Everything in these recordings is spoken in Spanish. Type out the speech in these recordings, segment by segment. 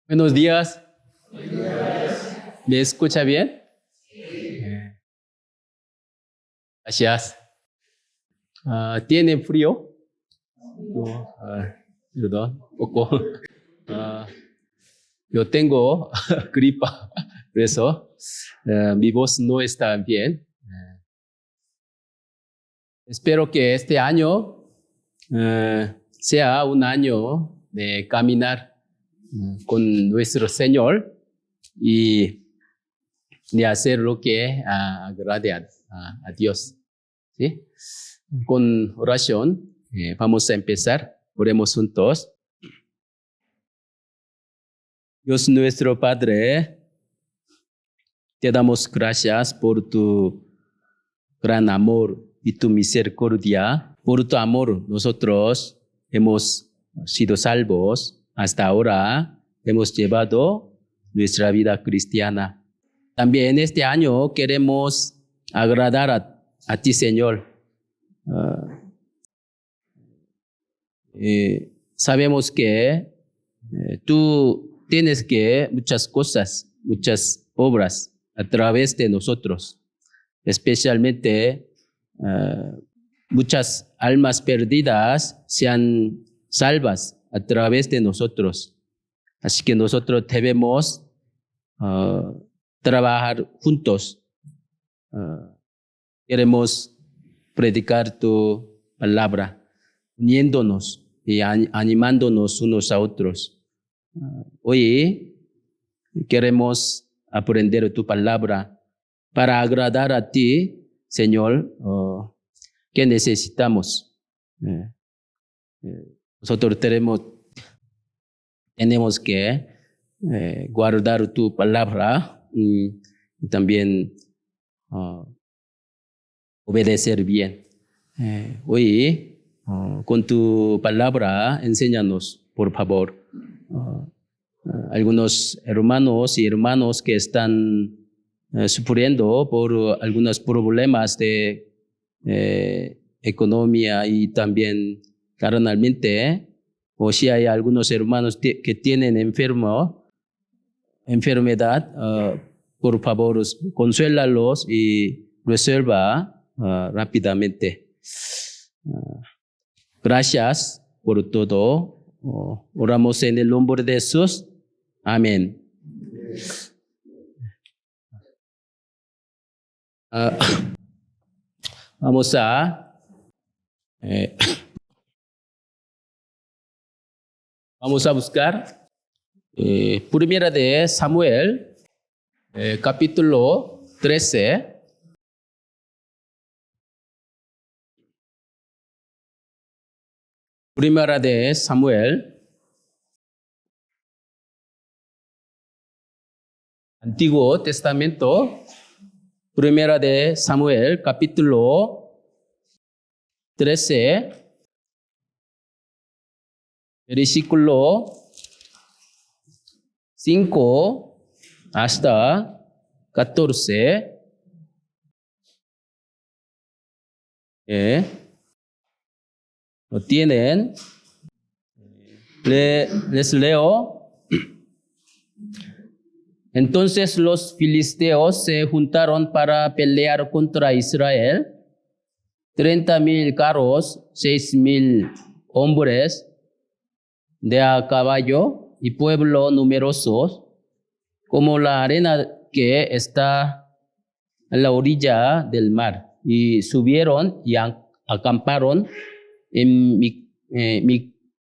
Buenos días. ¿Me escucha bien? Gracias. ¿Tiene frío? Perdón, poco. Yo tengo gripa, por eso mi voz no está bien. Espero que este año sea un año de caminar con nuestro Señor y de hacer lo que agrade a Dios. ¿Sí? Con oración vamos a empezar. Oremos juntos. Dios nuestro Padre, te damos gracias por tu gran amor y tu misericordia. Por tu amor nosotros hemos sido salvos. Hasta ahora hemos llevado nuestra vida cristiana. También este año queremos agradar a ti, Señor. Sabemos que tú tienes que muchas cosas, muchas obras a través de nosotros, especialmente muchas almas perdidas sean salvas a través de nosotros. Así que nosotros debemos trabajar juntos. Queremos predicar tu palabra, uniéndonos y animándonos unos a otros. Hoy queremos aprender tu palabra para agradar a ti, Señor. ¿Qué necesitamos? Nosotros tenemos que guardar tu palabra y también obedecer bien. Hoy, con tu palabra, enséñanos, por favor. Algunos hermanos y hermanas que están sufriendo por algunos problemas de economía y también carnalmente, o si hay algunos hermanos que tienen enfermedad, por favor, consuélalos y resuelva rápidamente. Gracias por todo. Oramos en el nombre de Jesús. Amén. Vamos a buscar Primera de Samuel, capítulo 13. Primera de Samuel, Antiguo Testamento, Primera de Samuel, capítulo 13, versículo 5 hasta 14. ¿Lo tienen? Les leo. Entonces los filisteos se juntaron para pelear contra Israel. 30,000 carros, 6,000 hombres de a caballo y pueblo numerosos, como la arena que está a la orilla del mar. Y subieron y acamparon en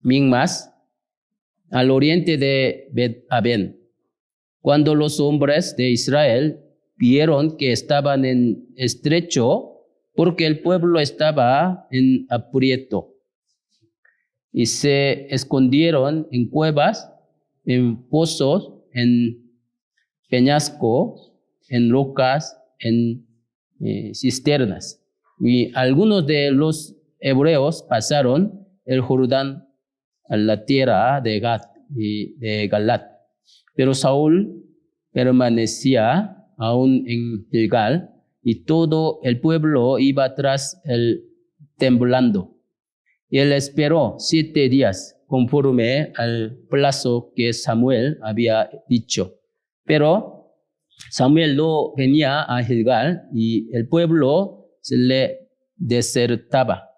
Migmas, al oriente de Bet-Aven. Cuando los hombres de Israel vieron que estaban en estrecho, porque el pueblo estaba en aprieto, y se escondieron en cuevas, en pozos, en peñascos, en rocas, en cisternas. Y algunos de los hebreos pasaron el Jordán a la tierra de Gad y de Galat. Pero Saúl permanecía aún en Gilgal y todo el pueblo iba tras él temblando. Y él esperó 7 días conforme al plazo que Samuel había dicho. Pero Samuel no venía a Gilgal y el pueblo se le desertaba.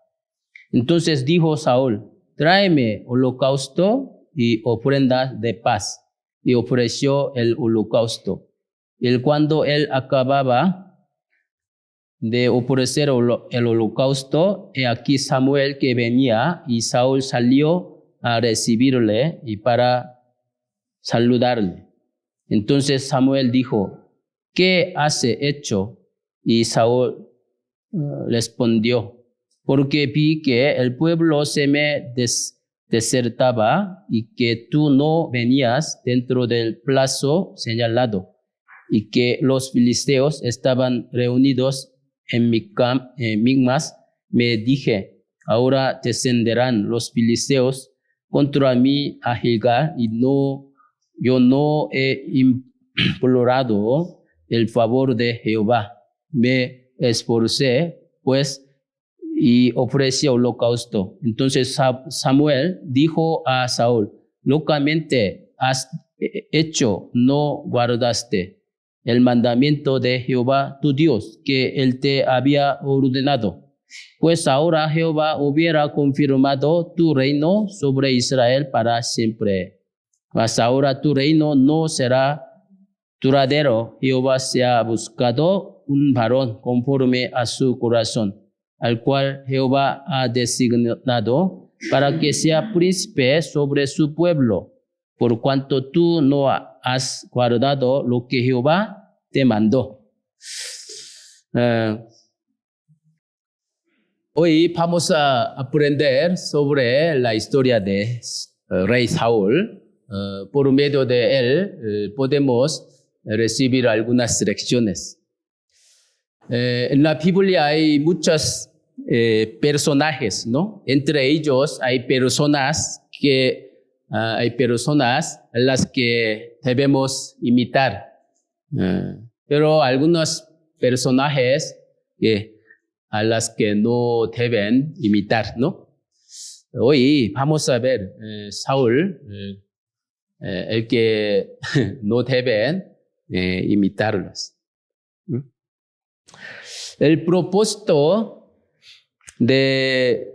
Entonces dijo Saúl: tráeme holocausto y ofrenda de paz. Y ofreció el holocausto. Y cuando él acababa de ofrecer el holocausto, he aquí Samuel que venía, y Saúl salió a recibirle y para saludarle. Entonces Samuel dijo: ¿qué has hecho? Y Saúl respondió: porque vi que el pueblo se me desertaba y que tú no venías dentro del plazo señalado, y que los filisteos estaban reunidos en Micmas. Me dije: ahora descenderán los filisteos contra mí a Gilgal, y yo no he implorado el favor de Jehová. Me esforcé, pues, y ofrecí holocausto. Entonces Samuel dijo a Saúl: locamente has hecho, no guardaste el mandamiento de Jehová tu Dios, que él te había ordenado. Pues ahora Jehová hubiera confirmado tu reino sobre Israel para siempre. Mas ahora tu reino no será duradero. Jehová se ha buscado un varón conforme a su corazón, al cual Jehová ha designado para que sea príncipe sobre su pueblo, por cuanto tú no has guardado lo que Jehová te mandó. Hoy vamos a aprender sobre la historia de rey Saúl. Por medio de él podemos recibir algunas lecciones. En la Biblia hay muchos personajes, ¿no? Entre ellos hay personas a las que debemos imitar. Pero algunos personajes a las que no deben imitar, ¿no? Hoy vamos a ver Saúl, el que no deben imitarlos. El propósito de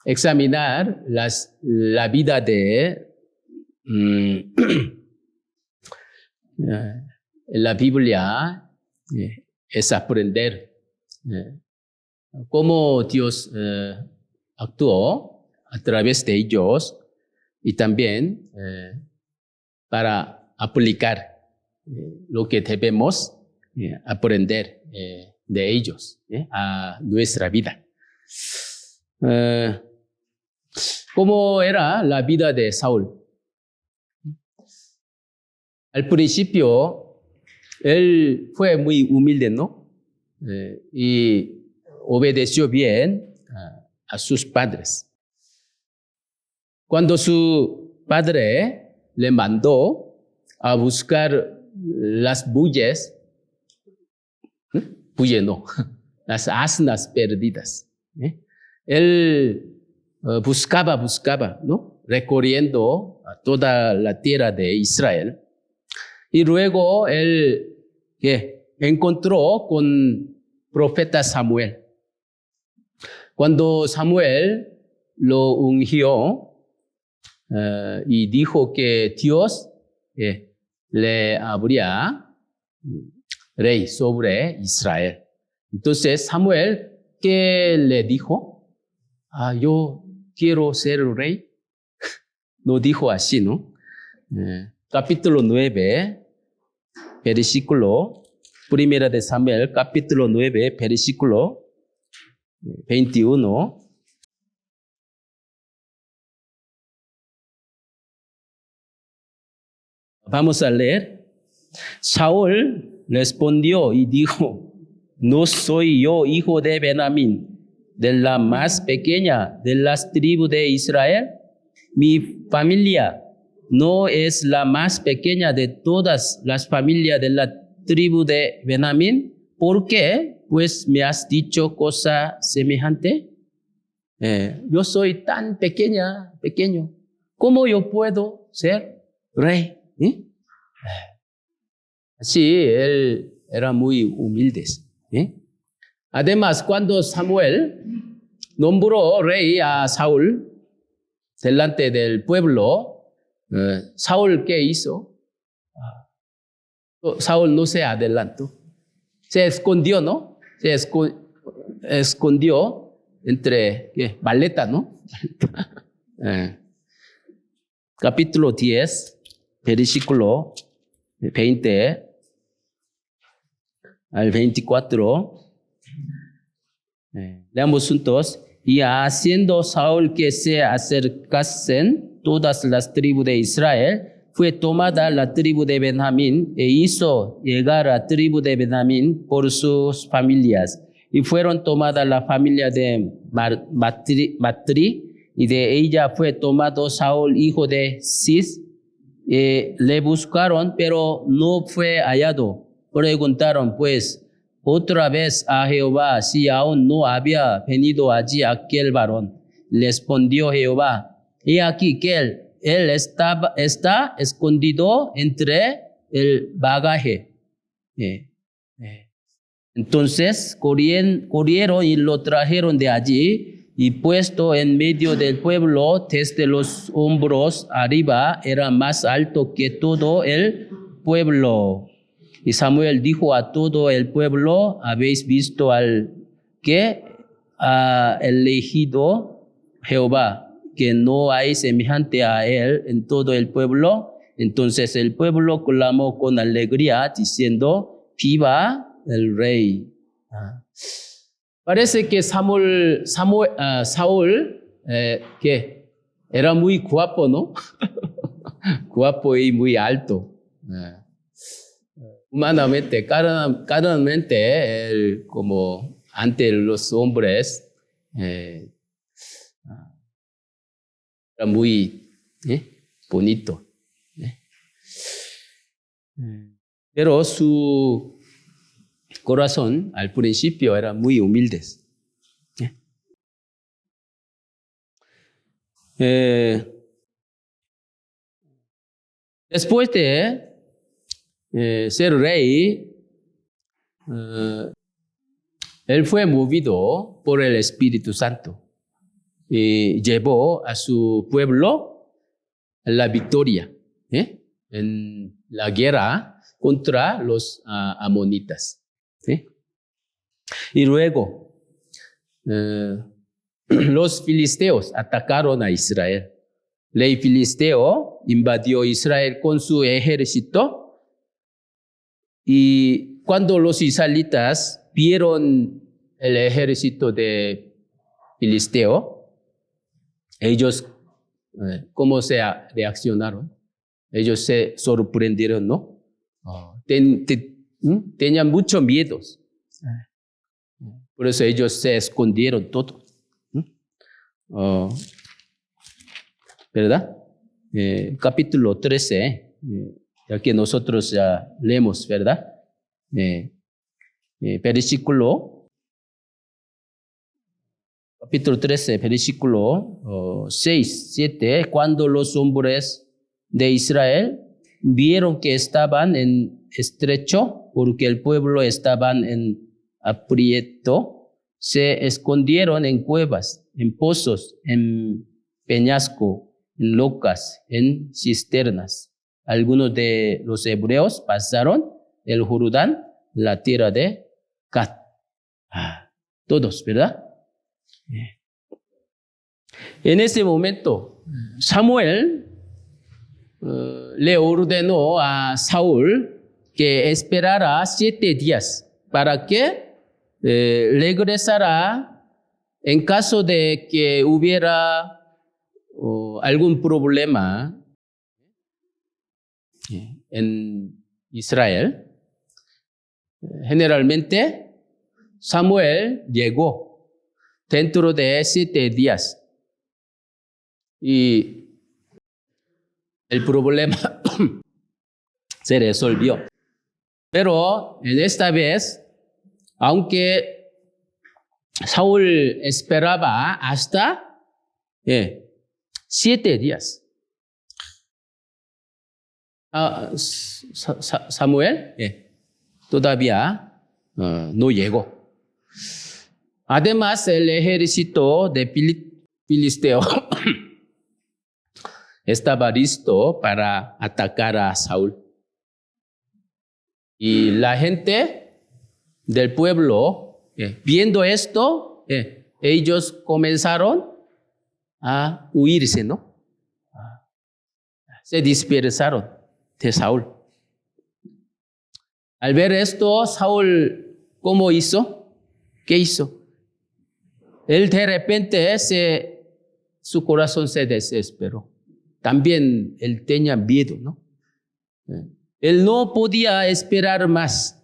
examinar la vida de la Biblia es aprender cómo Dios actuó a través de ellos, y también para aplicar lo que debemos aprender de ellos a nuestra vida. ¿Cómo era la vida de Saúl? Al principio, él fue muy humilde, ¿no? Y obedeció bien a sus padres. Cuando su padre le mandó a buscar las las asnas perdidas, él buscaba, ¿no? Recorriendo a toda la tierra de Israel. Y luego él encontró con profeta Samuel. Cuando Samuel lo ungió y dijo que Dios le habría rey sobre Israel. Entonces Samuel, ¿qué le dijo? Yo quiero ser rey. No dijo así, ¿no? Capítulo 9, versículo, primera de Samuel, capítulo 9, versículo 21. Vamos a leer. Saúl respondió y dijo: ¿no soy yo hijo de Benjamín, de la más pequeña de las tribus de Israel? Mi familia no es la más pequeña de todas las familias de la tribu de Benjamín. ¿Por qué, pues, me has dicho cosa semejante? yo soy tan pequeño. ¿Cómo yo puedo ser rey? Así, él era muy humilde. Además, cuando Samuel nombró rey a Saúl delante del pueblo, Saúl, ¿qué hizo? Saúl no se adelantó. Se escondió, ¿no? Se escondió entre maleta, ¿no? Capítulo 10, versículo 20 al 24. Leamos juntos. Y haciendo Saúl que se acercasen todas las tribus de Israel, fue tomada la tribu de Benjamín e hizo llegar a la tribu de Benjamín por sus familias. Y fueron tomadas la familia de Matri, y de ella fue tomado Saúl, hijo de Cis. Le buscaron, pero no fue hallado. Preguntaron pues otra vez a Jehová si aún no había venido allí aquel varón. Respondió Jehová: he aquí que él está escondido entre el bagaje. Entonces corrieron y lo trajeron de allí, y puesto en medio del pueblo, desde los hombros arriba, era más alto que todo el pueblo. Y Samuel dijo a todo el pueblo: ¿habéis visto al que ha elegido Jehová, que no hay semejante a él en todo el pueblo? Entonces el pueblo clamó con alegría, diciendo: viva el rey. Parece que Saúl que era muy guapo, ¿no? Guapo y muy alto. Humanamente, carnalmente, él, como ante los hombres, era muy bonito. Pero su corazón al principio era muy humilde. Después de ser rey, él fue movido por el Espíritu Santo y llevó a su pueblo a la victoria en la guerra contra los amonitas. Y luego los filisteos atacaron a Israel. El rey filisteo invadió Israel con su ejército. Y cuando los israelitas vieron el ejército de filisteo, ellos, ¿cómo se reaccionaron? Ellos se sorprendieron, ¿no? Tenían muchos miedos. Por eso ellos se escondieron todo. ¿Verdad? Capítulo 13, ya que nosotros ya leemos, ¿verdad? Capítulo 13, versículo 6, 7, cuando los hombres de Israel vieron que estaban en estrecho, porque el pueblo estaba en aprieto, se escondieron en cuevas, en pozos, en peñasco, en locas, en cisternas. Algunos de los hebreos pasaron el Jordán, la tierra de Gad. Todos, ¿verdad? En ese momento, Samuel le ordenó a Saúl que esperara 7 días para que regresara en caso de que hubiera algún problema en Israel. Generalmente, Samuel llegó dentro de 7 días y el problema se resolvió. Pero en esta vez, aunque Saúl esperaba hasta 7 días. Samuel todavía no llegó. Además, el ejército de Filisteo estaba listo para atacar a Saúl. Y la gente del pueblo, viendo esto, ellos comenzaron a huirse, ¿no? Se dispersaron de Saúl. Al ver esto, Saúl, ¿cómo hizo? ¿Qué hizo? Él de repente su corazón se desesperó. También él tenía miedo, ¿no? Él no podía esperar más.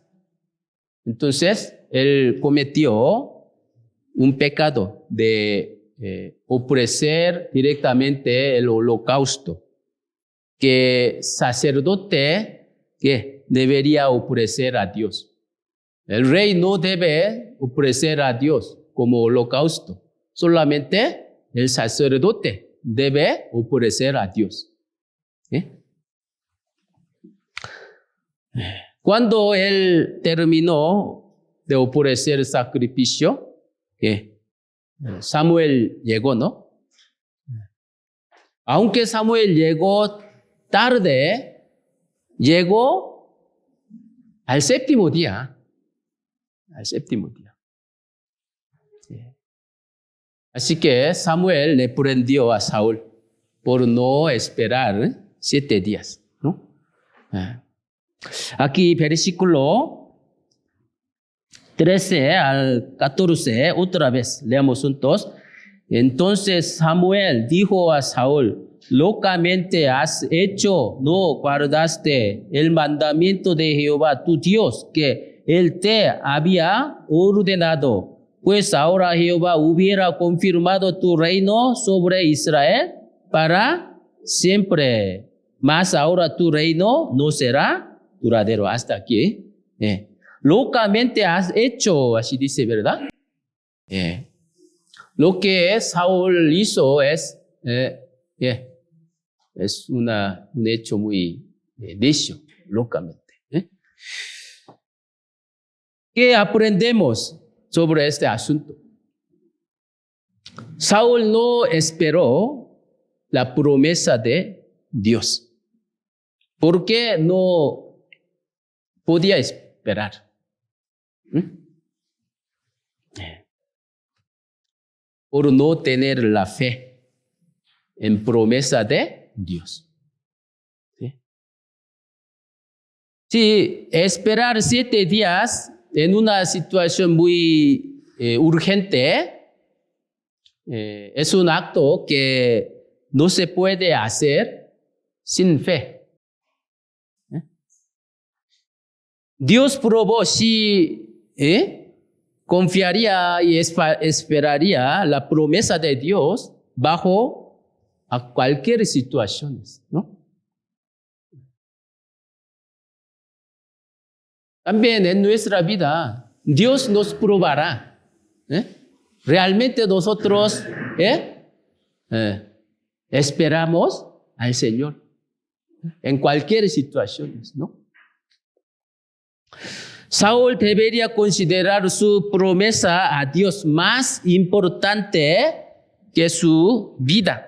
Entonces, él cometió un pecado de ofrecer directamente el holocausto que sacerdote debería ofrecer a Dios. El rey no debe ofrecer a Dios como holocausto. Solamente el sacerdote debe ofrecer a Dios. Cuando él terminó de ofrecer el sacrificio, Samuel llegó, ¿no? Aunque Samuel llegó tarde, llegó al séptimo día. Al séptimo día. Así que Samuel le prendió a Saúl por no esperar 7 días, ¿no? Aquí versículo 13 al 14, otra vez leamos juntos. Entonces Samuel dijo a Saúl: locamente has hecho, no guardaste el mandamiento de Jehová tu Dios, que él te había ordenado. Pues ahora Jehová hubiera confirmado tu reino sobre Israel para siempre. Mas ahora tu reino no será duradero. Hasta aquí. Locamente has hecho, así dice, ¿verdad? Lo que Saúl hizo es un hecho muy necio, locamente. ¿Qué aprendemos sobre este asunto? Saúl no esperó la promesa de Dios. ¿Por qué no podía esperar? Por no tener la fe en promesa de Dios. Sí, esperar 7 días en una situación muy urgente es un acto que no se puede hacer sin fe. Dios probó si confiaría y esperaría la promesa de Dios bajo a cualquier situación, ¿no? También en nuestra vida, Dios nos probará. Realmente nosotros esperamos al Señor en cualquier situación, ¿no? Saúl debería considerar su promesa a Dios más importante que su vida.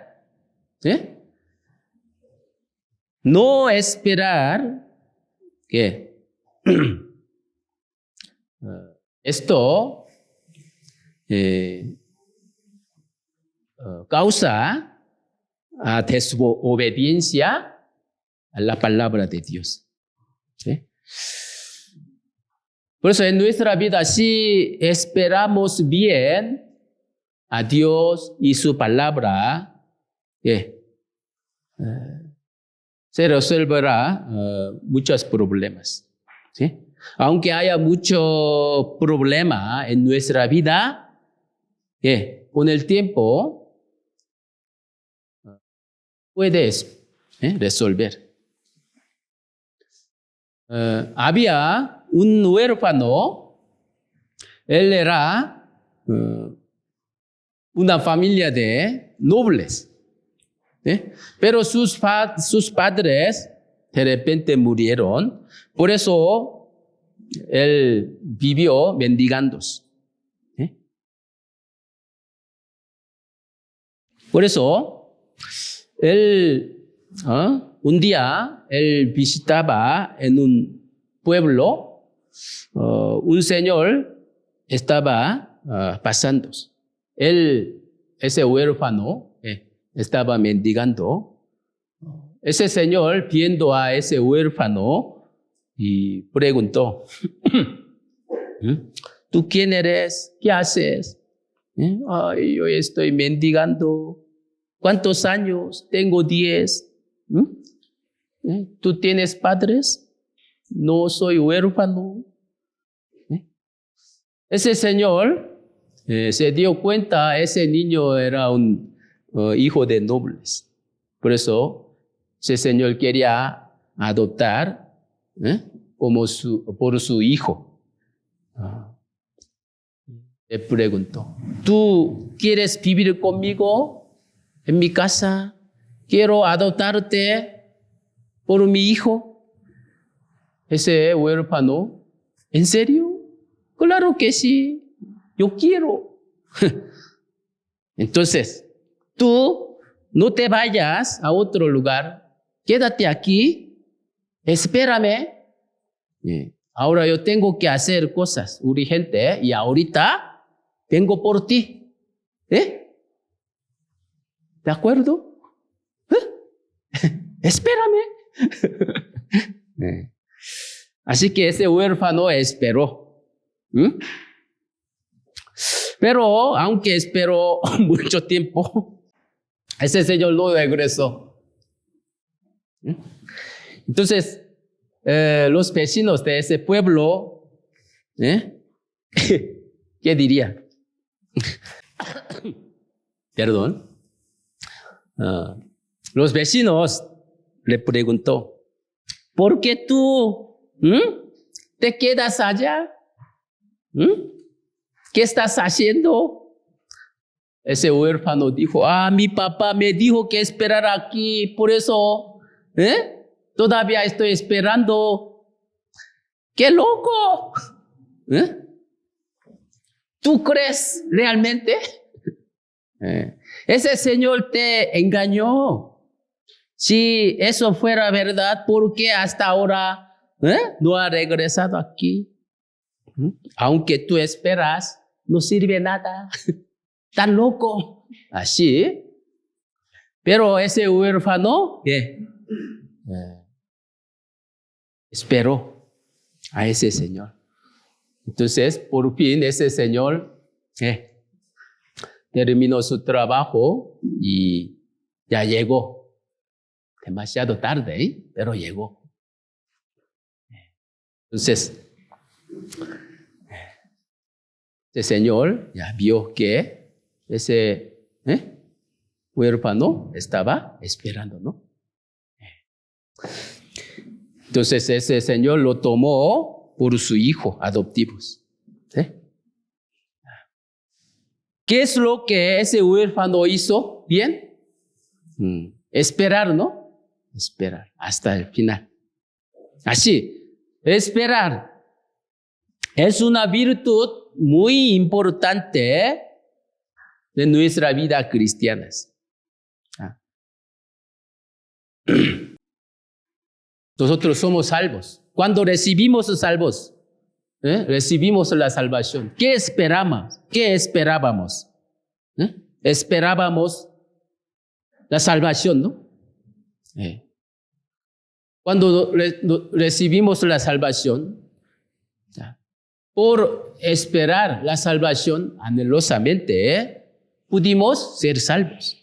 No esperar que esto causa desobediencia a la palabra de Dios. Por eso en nuestra vida, si esperamos bien a Dios y su palabra, se resolverá muchos problemas. ¿Sí? Aunque haya mucho problema en nuestra vida, con el tiempo puedes resolver. Había un huérfano, él era una familia de nobles. Pero sus padres de repente murieron. Por eso él vivió mendigando. Por eso él un día él visitaba en un pueblo, un señor estaba pasando. Ese huérfano estaba mendigando. Ese señor, viendo a ese huérfano, y preguntó, ¿tú quién eres? ¿Qué haces? Ay, yo estoy mendigando. ¿Cuántos años? Tengo 10. ¿Tú tienes padres? No, soy huérfano. Ese señor se dio cuenta, ese niño era un hijo de nobles. Por eso, ese señor quería adoptar por su hijo. Le preguntó, ¿tú quieres vivir conmigo en mi casa? Quiero adoptarte por mi hijo. Ese huérfano, ¿en serio? Claro que sí, yo quiero. Entonces, tú no te vayas a otro lugar, quédate aquí, espérame. Ahora yo tengo que hacer cosas urgentes y ahorita vengo por ti. ¿De acuerdo? Espérame. Así que ese huérfano esperó. Pero aunque esperó mucho tiempo, ese señor no regresó. Entonces, los vecinos de ese pueblo, ¿qué diría? Perdón. Los vecinos le preguntó, ¿por qué tú te quedas allá? ¿Qué estás haciendo? Ese huérfano dijo, mi papá me dijo que esperara aquí, por eso todavía estoy esperando. ¡Qué loco! ¿Tú crees realmente? Ese señor te engañó. Si eso fuera verdad, ¿por qué hasta ahora no ha regresado aquí? Aunque tú esperas, no sirve nada. Tan loco. Así. Pero ese huérfano esperó a ese señor. Entonces, por fin, ese señor terminó su trabajo y ya llegó. Demasiado tarde, pero llegó. Entonces, ese señor ya vio que ese huérfano estaba esperando, ¿no? Entonces ese señor lo tomó por su hijo adoptivos. ¿Qué es lo que ese huérfano hizo? Bien. Esperar, ¿no? Esperar hasta el final. Así, esperar es una virtud muy importante de nuestra vida cristiana. Nosotros somos salvos. Cuando recibimos salvos, recibimos la salvación. ¿Qué esperamos? ¿Qué esperábamos? Esperábamos la salvación, ¿no? Cuando recibimos la salvación, por esperar la salvación anhelosamente, pudimos ser salvos.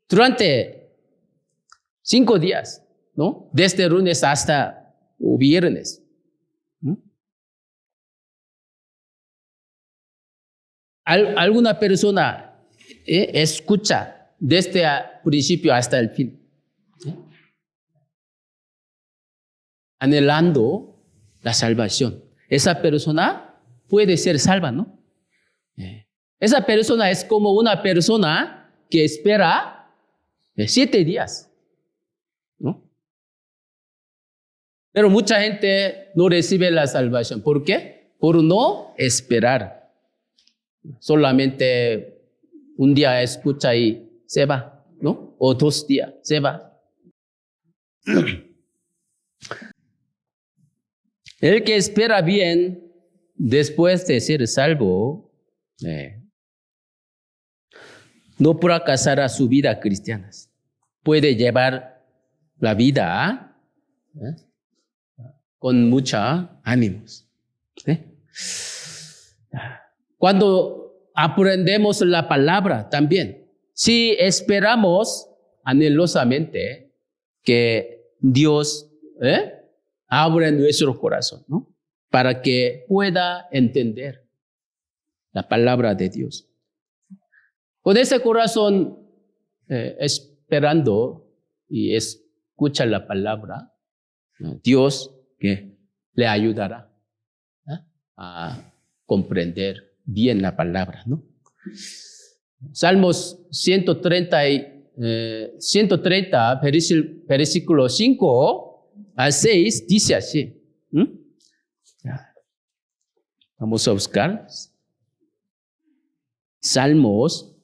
Durante 5 días, ¿no? Desde lunes hasta viernes. Alguna persona escucha desde el principio hasta el fin. Anhelando la salvación. Esa persona puede ser salva, ¿no? Esa persona es como una persona que espera 7 días, ¿no? Pero mucha gente no recibe la salvación. ¿Por qué? Por no esperar. Solamente un día escucha y se va, ¿no? O 2 días, se va. El que espera bien después de ser salvo, no fracasará su vida cristiana. Puede llevar la vida con mucha ánimos. Cuando aprendemos la palabra también, si esperamos anhelosamente que Dios abre nuestro corazón, ¿no? Para que pueda entender la palabra de Dios. Con ese corazón esperando y escucha la palabra, Dios que le ayudará a comprender bien la palabra, ¿no? Salmos 130, versículo 5 al 6, dice así. Vamos a buscar. Salmos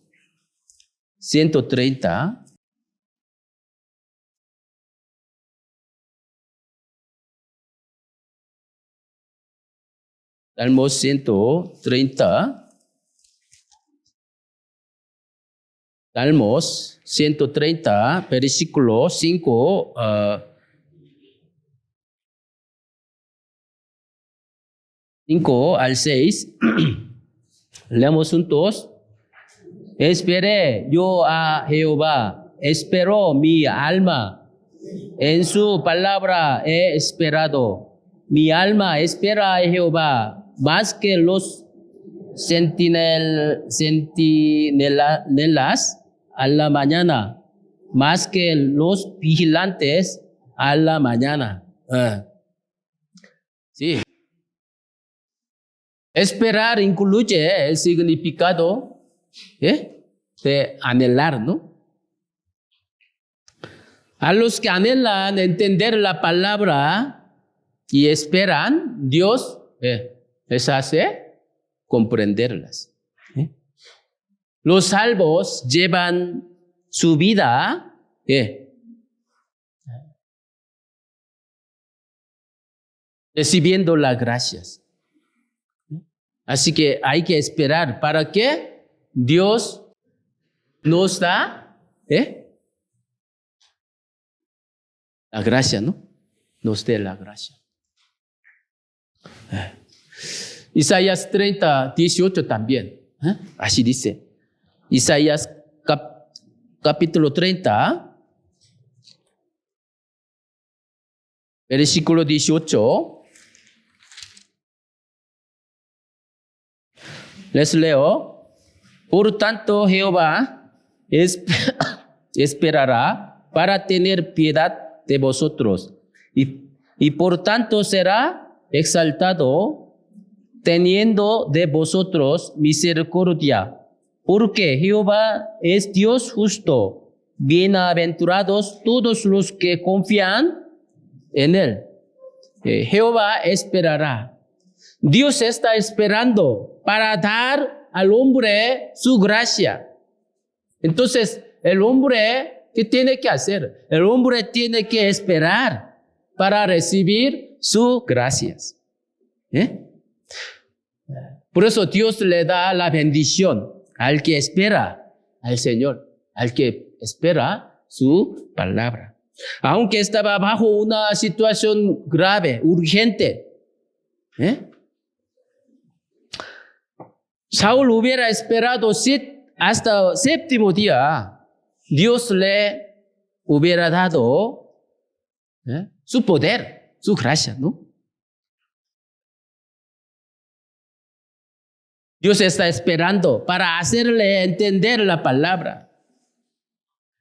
130. Salmos 130. Salmos 130, versículo 5 al 6. Leamos juntos. Esperé yo a Jehová, esperó mi alma. En su palabra he esperado. Mi alma espera a Jehová más que los centinelas a la mañana, más que los vigilantes a la mañana. Sí. Esperar incluye el significado de anhelar, ¿no? A los que anhelan entender la palabra y esperan, Dios les hace comprenderlas. Los salvos llevan su vida recibiendo las gracias. Así que hay que esperar para que Dios nos da la gracia, ¿no? Nos dé la gracia. Isaías 30, 18 también. Así dice. Isaías capítulo 30, versículo 18. Les leo. Por tanto, Jehová esperará para tener piedad de vosotros. Y por tanto será exaltado teniendo de vosotros misericordia. Porque Jehová es Dios justo. Bienaventurados todos los que confían en Él. Jehová esperará. Dios está esperando para dar al hombre su gracia. Entonces, el hombre, ¿qué tiene que hacer? El hombre tiene que esperar para recibir sus gracias. Por eso Dios le da la bendición al que espera al Señor, al que espera su palabra. Aunque estaba bajo una situación grave, urgente, Saúl hubiera esperado hasta el 7º día. Dios le hubiera dado su poder, su gracia, ¿no? Dios está esperando para hacerle entender la palabra.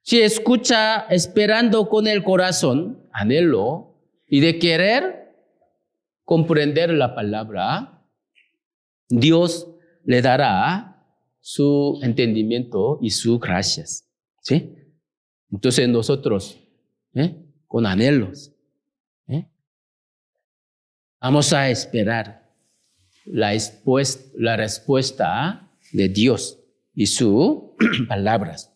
Si escucha esperando con el corazón, anhelo, y de querer comprender la palabra, Dios le dará su entendimiento y sus gracias. ¿Sí? Entonces nosotros, con anhelos, vamos a esperar la respuesta de Dios y sus palabras.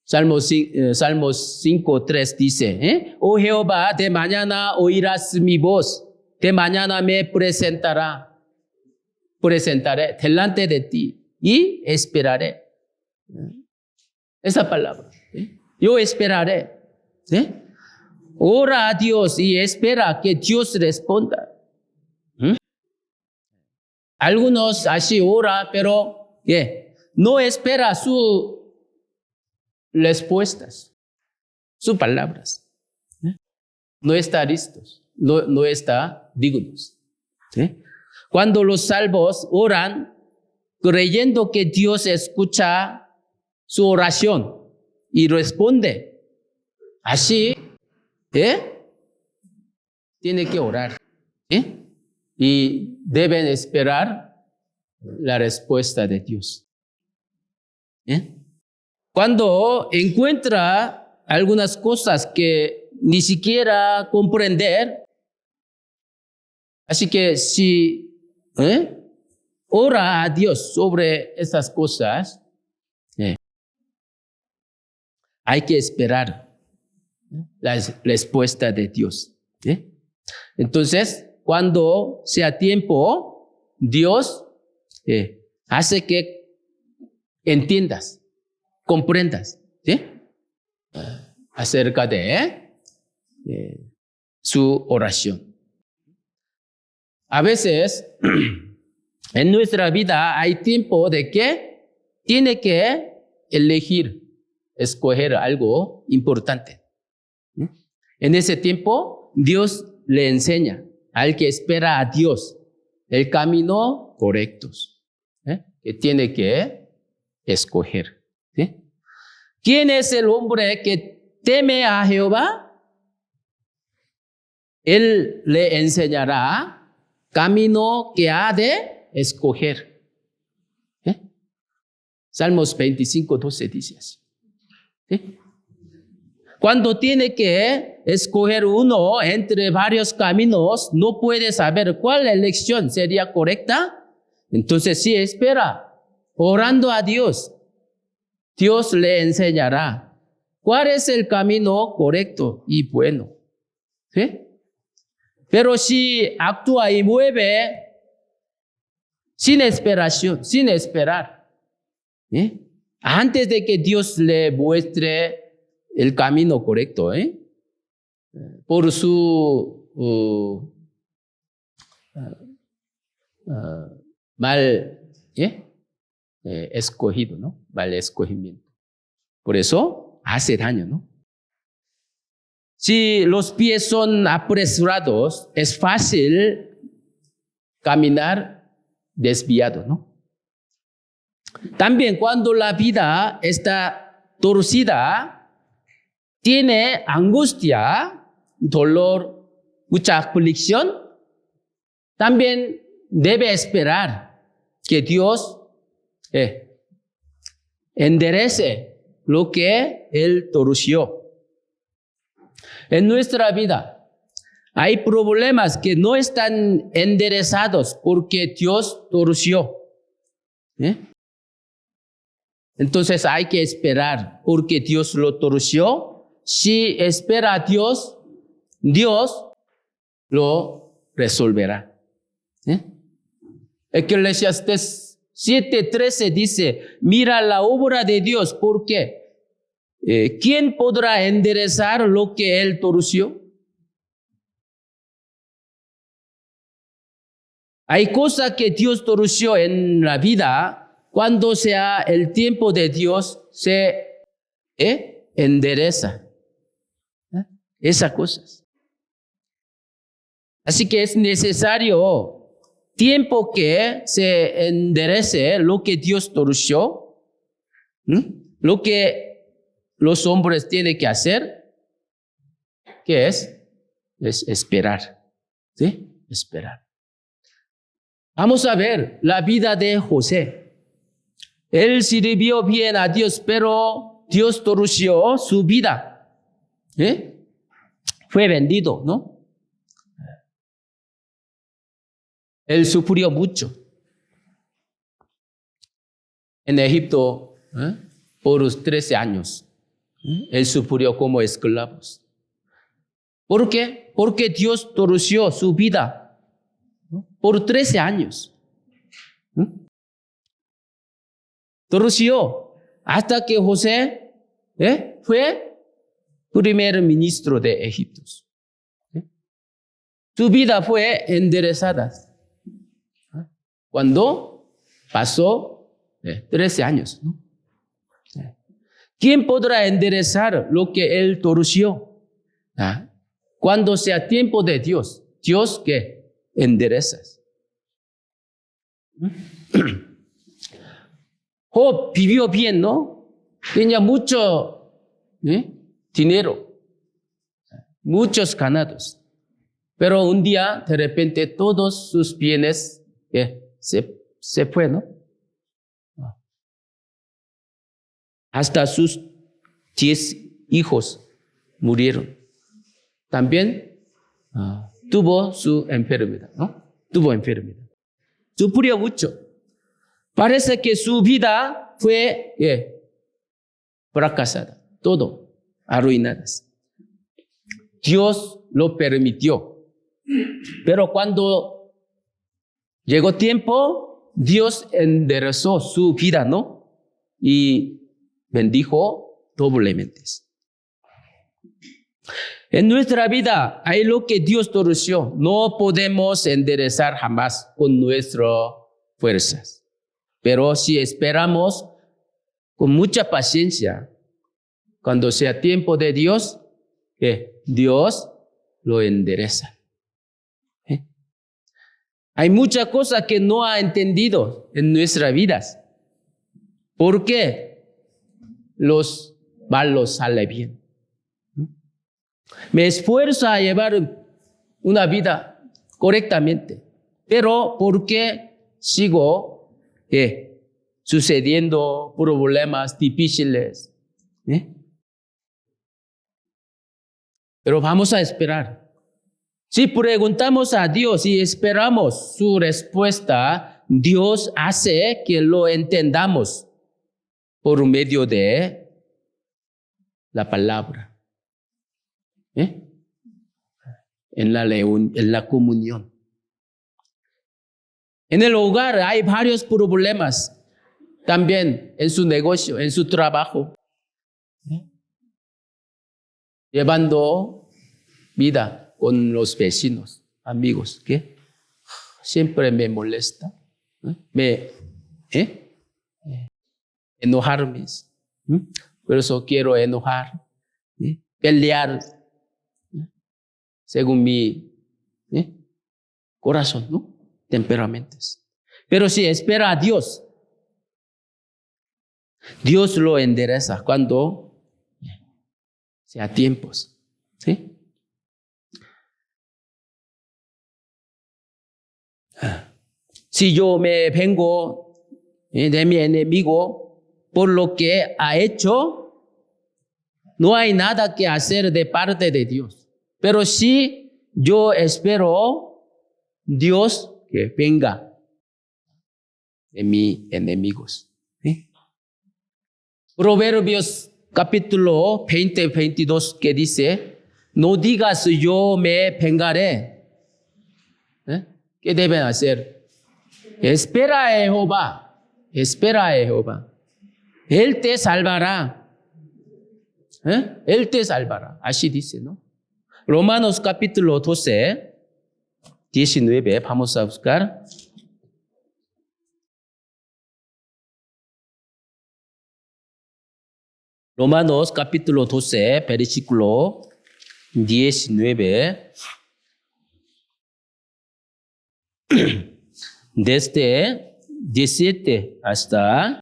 Salmos 5:3 dice, Oh Jehová, de mañana oirás mi voz, de mañana me presentaré delante de ti y esperaré. Esa palabra, yo esperaré. Ora a Dios y espera que Dios responda. Algunos así oran, pero no espera sus respuestas, sus palabras. No está listos, no está dignos. Cuando los salvos oran, creyendo que Dios escucha su oración y responde, así, tiene que orar. Y deben esperar la respuesta de Dios. Cuando encuentra algunas cosas que ni siquiera comprender, así que si ora a Dios sobre esas cosas, hay que esperar la respuesta de Dios. Entonces, cuando sea tiempo, Dios hace que entiendas, comprendas acerca de su oración. A veces, en nuestra vida hay tiempo de que tiene que escoger algo importante. En ese tiempo, Dios le enseña al que espera a Dios el camino correcto que tiene que escoger. ¿Quién es el hombre que teme a Jehová? Él le enseñará camino que ha de escoger. Salmos 25:12 dice así. Cuando tiene que escoger uno entre varios caminos, no puede saber cuál elección sería correcta. Entonces, si espera, orando a Dios, Dios le enseñará cuál es el camino correcto y bueno. Pero si actúa y mueve sin esperar, antes de que Dios le muestre el camino correcto, por su mal escogido, ¿no? Mal escogimiento. Por eso hace daño, ¿no? Si los pies son apresurados, es fácil caminar desviado, ¿no? También cuando la vida está torcida, tiene angustia, dolor, mucha aflicción, también debe esperar que Dios enderece lo que Él torció. En nuestra vida hay problemas que no están enderezados porque Dios torció. Entonces hay que esperar porque Dios lo torció. Si espera a Dios, Dios lo resolverá. Eclesiastés 7:13 dice, mira la obra de Dios, porque ¿quién podrá enderezar lo que Él torció? Hay cosas que Dios torció en la vida, cuando sea el tiempo de Dios, se endereza. Esas cosas. Así que es necesario tiempo que se enderece lo que Dios torció, lo que los hombres tienen que hacer, que es esperar, ¿sí? Esperar. Vamos a ver la vida de José. Él sirvió bien a Dios, pero Dios torció su vida. Fue vendido, ¿no? Él sufrió mucho en Egipto por los 13 años. Él sufrió como esclavos. ¿Por qué? Porque Dios torció su vida por 13 años. Torció hasta que José fue primer ministro de Egipto. Su vida fue enderezada cuando pasó 13 años. ¿No? ¿Quién podrá enderezar lo que él torció? Cuando sea tiempo de Dios, Dios que endereza. Job vivió bien, ¿no? Tenía mucho dinero, muchos ganados. Pero un día, de repente, todos sus bienes se fue, ¿no? Hasta sus 10 hijos murieron. También tuvo su enfermedad, ¿no? Tuvo enfermedad. Sufrió mucho. Parece que su vida fue fracasada, todo arruinadas. Dios lo permitió. Pero cuando llegó tiempo, Dios enderezó su vida, ¿no? Y bendijo doblemente. En nuestra vida hay lo que Dios torció. No podemos enderezar jamás con nuestras fuerzas. Pero si esperamos con mucha paciencia, cuando sea tiempo de Dios, Dios lo endereza. Hay muchas cosas que no ha entendido en nuestras vidas. ¿Por qué los malos salen bien? Me esfuerzo a llevar una vida correctamente, pero ¿por qué sigo sucediendo problemas difíciles? Pero vamos a esperar. Si preguntamos a Dios y esperamos su respuesta, Dios hace que lo entendamos por medio de la palabra. En la comunión. En el hogar hay varios problemas. También en su negocio, en su trabajo. Llevando vida con los vecinos, amigos, que siempre me molesta, me enojarme. Por eso quiero enojar, pelear, según mi corazón, ¿no? Temperamentos. Pero si espera a Dios, Dios lo endereza cuando sea tiempos, ¿sí? Si yo me vengo de mi enemigo por lo que ha hecho, no hay nada que hacer de parte de Dios. Pero si yo espero Dios que venga de mis enemigos. ¿Sí? Proverbios capítulo 20, 22 que dice, no digas yo me vengaré. ¿Qué deben hacer? Espera a Jehová. Espera a Jehová. Él te salvará. Él te salvará. Así dice, ¿no? Romanos capítulo 12, 19, vamos a buscar. Romanos capítulo 12, versículo 19. Desde 17 hasta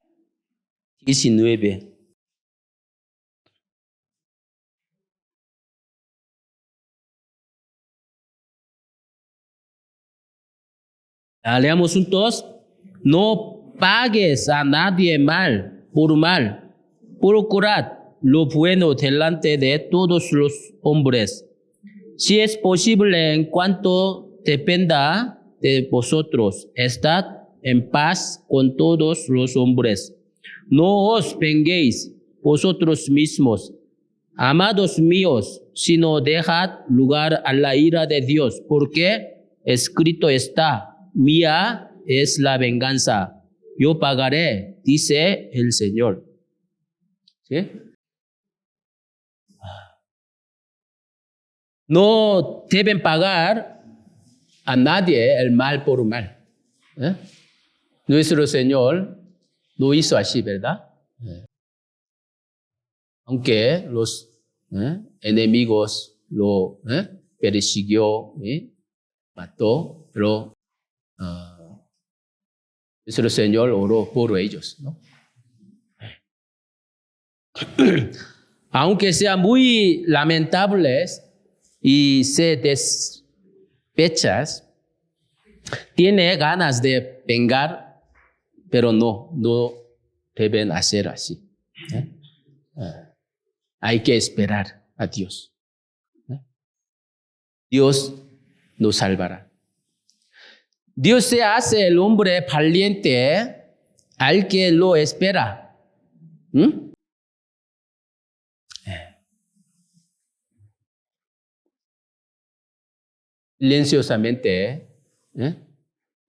19. Leamos juntos. No pagues a nadie mal por mal. Procurad lo bueno delante de todos los hombres. Si es posible, en cuanto dependa de vosotros, estad en paz con todos los hombres. No os venguéis vosotros mismos, amados míos, sino dejad lugar a la ira de Dios, porque escrito está: mía es la venganza, yo pagaré, dice el Señor. ¿Sí? No deben pagar a nadie el mal por mal. ¿Eh? Nuestro Señor lo hizo así, ¿verdad? Aunque los enemigos lo persiguió, mató, pero nuestro Señor oró por ellos, ¿no? Aunque sea muy lamentables y se despechas, tiene ganas de vengar, pero no deben hacer así. Hay que esperar a Dios. Dios nos salvará. Dios se hace el hombre valiente al que lo espera. Silenciosamente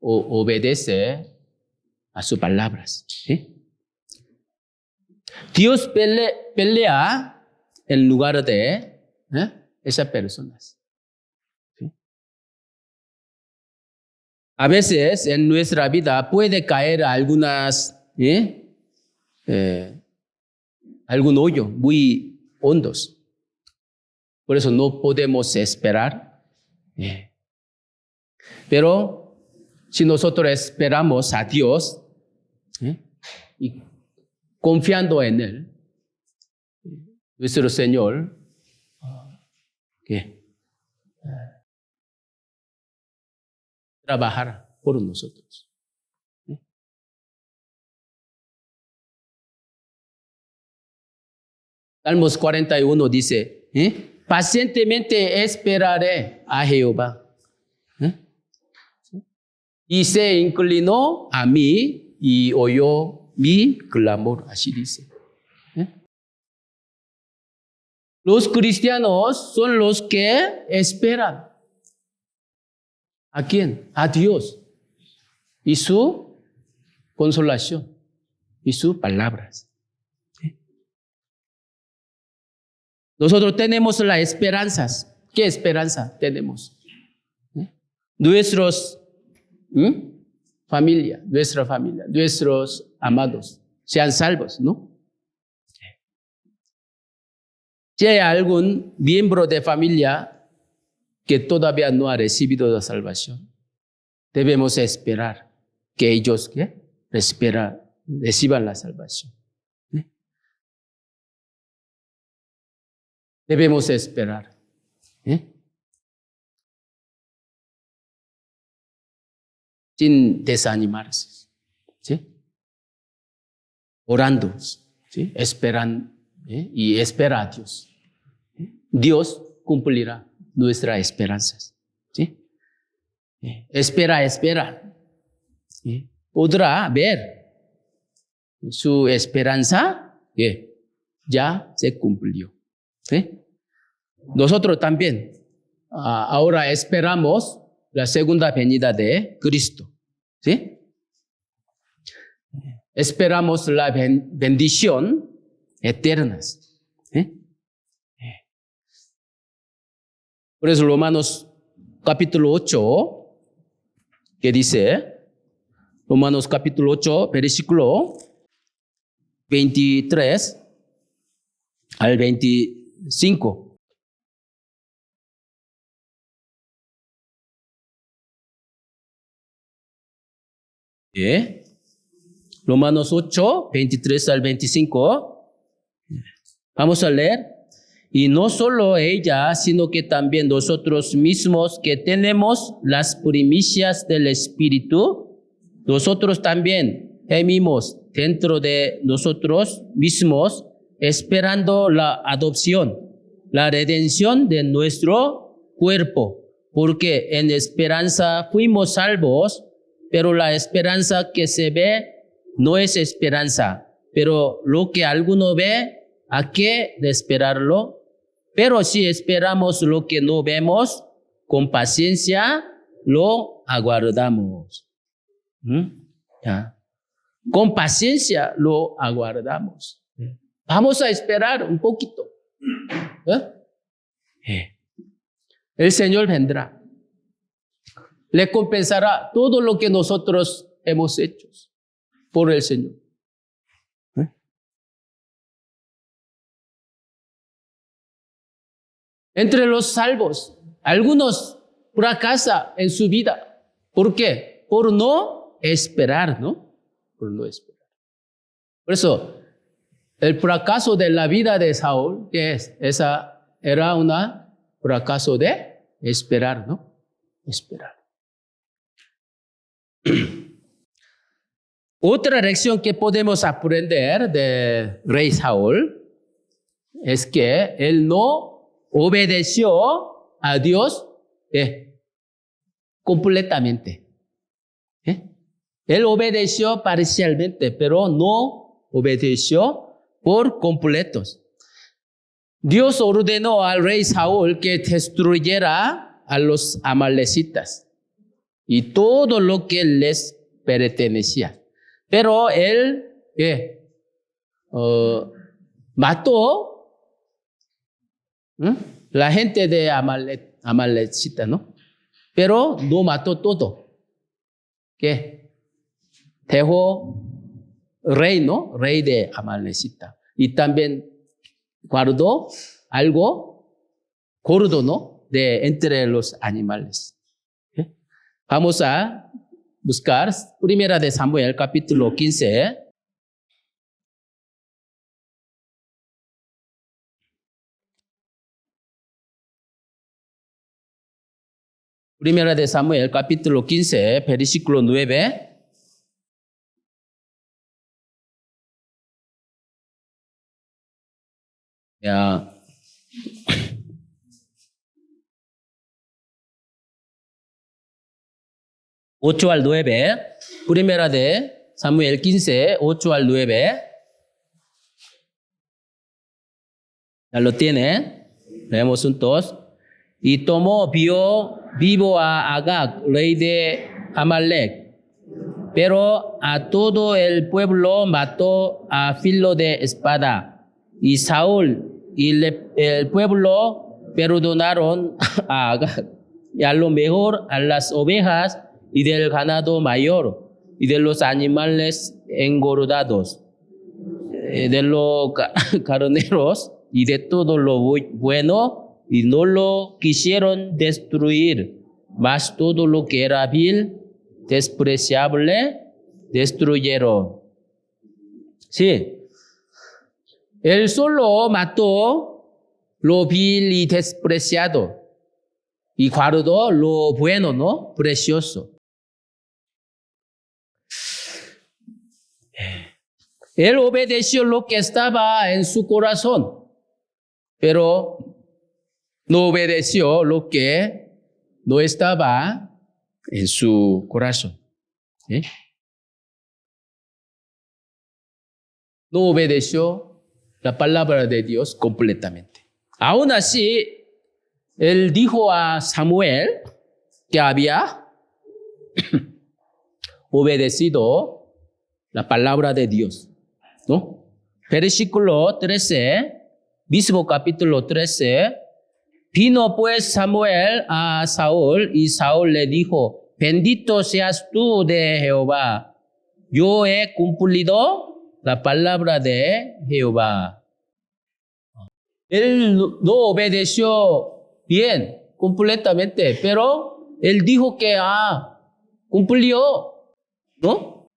obedece a sus palabras. ¿Sí? Dios pelea en lugar de esas personas. ¿Sí? A veces en nuestra vida puede caer algún hoyo muy hondos. Por eso no podemos esperar. Pero si nosotros esperamos a Dios y confiando en Él, nuestro Señor trabajará por nosotros. Salmos 41 dice, pacientemente esperaré a Jehová. Y se inclinó a mí y oyó mi clamor. Así dice. Los cristianos son los que esperan. ¿A quién? A Dios. Y su consolación. Y sus palabras. Nosotros tenemos las esperanzas. ¿Qué esperanza tenemos? Nuestra familia, nuestros amados sean salvos, ¿no? Si hay algún miembro de familia que todavía no ha recibido la salvación, debemos esperar que ellos reciban la salvación. Debemos esperar. Sin desanimarse. ¿Sí? Orando. ¿Sí? Esperando. Y espera a Dios. Dios cumplirá nuestras esperanzas. ¿Sí? Espera. ¿Sí? Podrá ver su esperanza ya se cumplió. ¿Sí? Nosotros también ahora esperamos la segunda venida de Cristo. ¿Sí? Esperamos la bendición eterna. ¿Sí? Por eso Romanos capítulo 8, que dice, Romanos capítulo 8, versículo 23 al 25. Romanos 8, 23 al 25. Vamos a leer. Y no solo ella, sino que también nosotros mismos que tenemos las primicias del Espíritu, nosotros también gemimos dentro de nosotros mismos esperando la adopción, la redención de nuestro cuerpo, porque en esperanza fuimos salvos, pero la esperanza que se ve no es esperanza, pero lo que alguno ve, ¿a qué de esperarlo? Pero si esperamos lo que no vemos, con paciencia lo aguardamos. ¿Ya? Con paciencia lo aguardamos. Vamos a esperar un poquito. El Señor vendrá. Le compensará todo lo que nosotros hemos hecho por el Señor. Entre los salvos, algunos fracasan en su vida. ¿Por qué? Por no esperar, ¿no? Por no esperar. Por eso, el fracaso de la vida de Saúl, ¿qué es? Esa era un fracaso de esperar, ¿no? Esperar. Otra lección que podemos aprender de rey Saúl es que él no obedeció a Dios completamente. Él obedeció parcialmente, pero no obedeció por completos. Dios ordenó al rey Saúl que destruyera a los amalecitas y todo lo que les pertenecía. Pero él mató la gente de Amalecita, ¿no? Pero no mató todo. ¿Qué? Dejó rey, ¿no? Rey de Amalecita. Y también guardó algo gordo, ¿no? De entre los animales. Vamos a buscar Primera de Samuel, capítulo 15. Primera de Samuel, capítulo 15, versículo 9. Ya. 8 al 9. Primera de Samuel 15, 8 al 9. Ya lo tiene. Leemos juntos. Y tomó, vio vivo a Agag, rey de Amalek, pero a todo el pueblo mató a filo de espada. Y Saúl y el pueblo perdonaron a Agag, y a lo mejor a las ovejas y del ganado mayor, y de los animales engordados, de los carneros, y de todo lo bueno, y no lo quisieron destruir, mas todo lo que era vil, despreciable, destruyeron. Sí, él solo mató lo vil y despreciado, y guardó lo bueno, ¿no? Precioso. Él obedeció lo que estaba en su corazón, pero no obedeció lo que no estaba en su corazón. No obedeció la palabra de Dios completamente. Aún así, él dijo a Samuel que había obedecido la palabra de Dios, ¿no? Versículo 13, mismo capítulo 13. Vino pues Samuel a Saúl y Saúl le dijo: bendito seas tú de Jehová, yo he cumplido la palabra de Jehová. Él no obedeció bien, completamente, pero él dijo que cumplió, ¿no?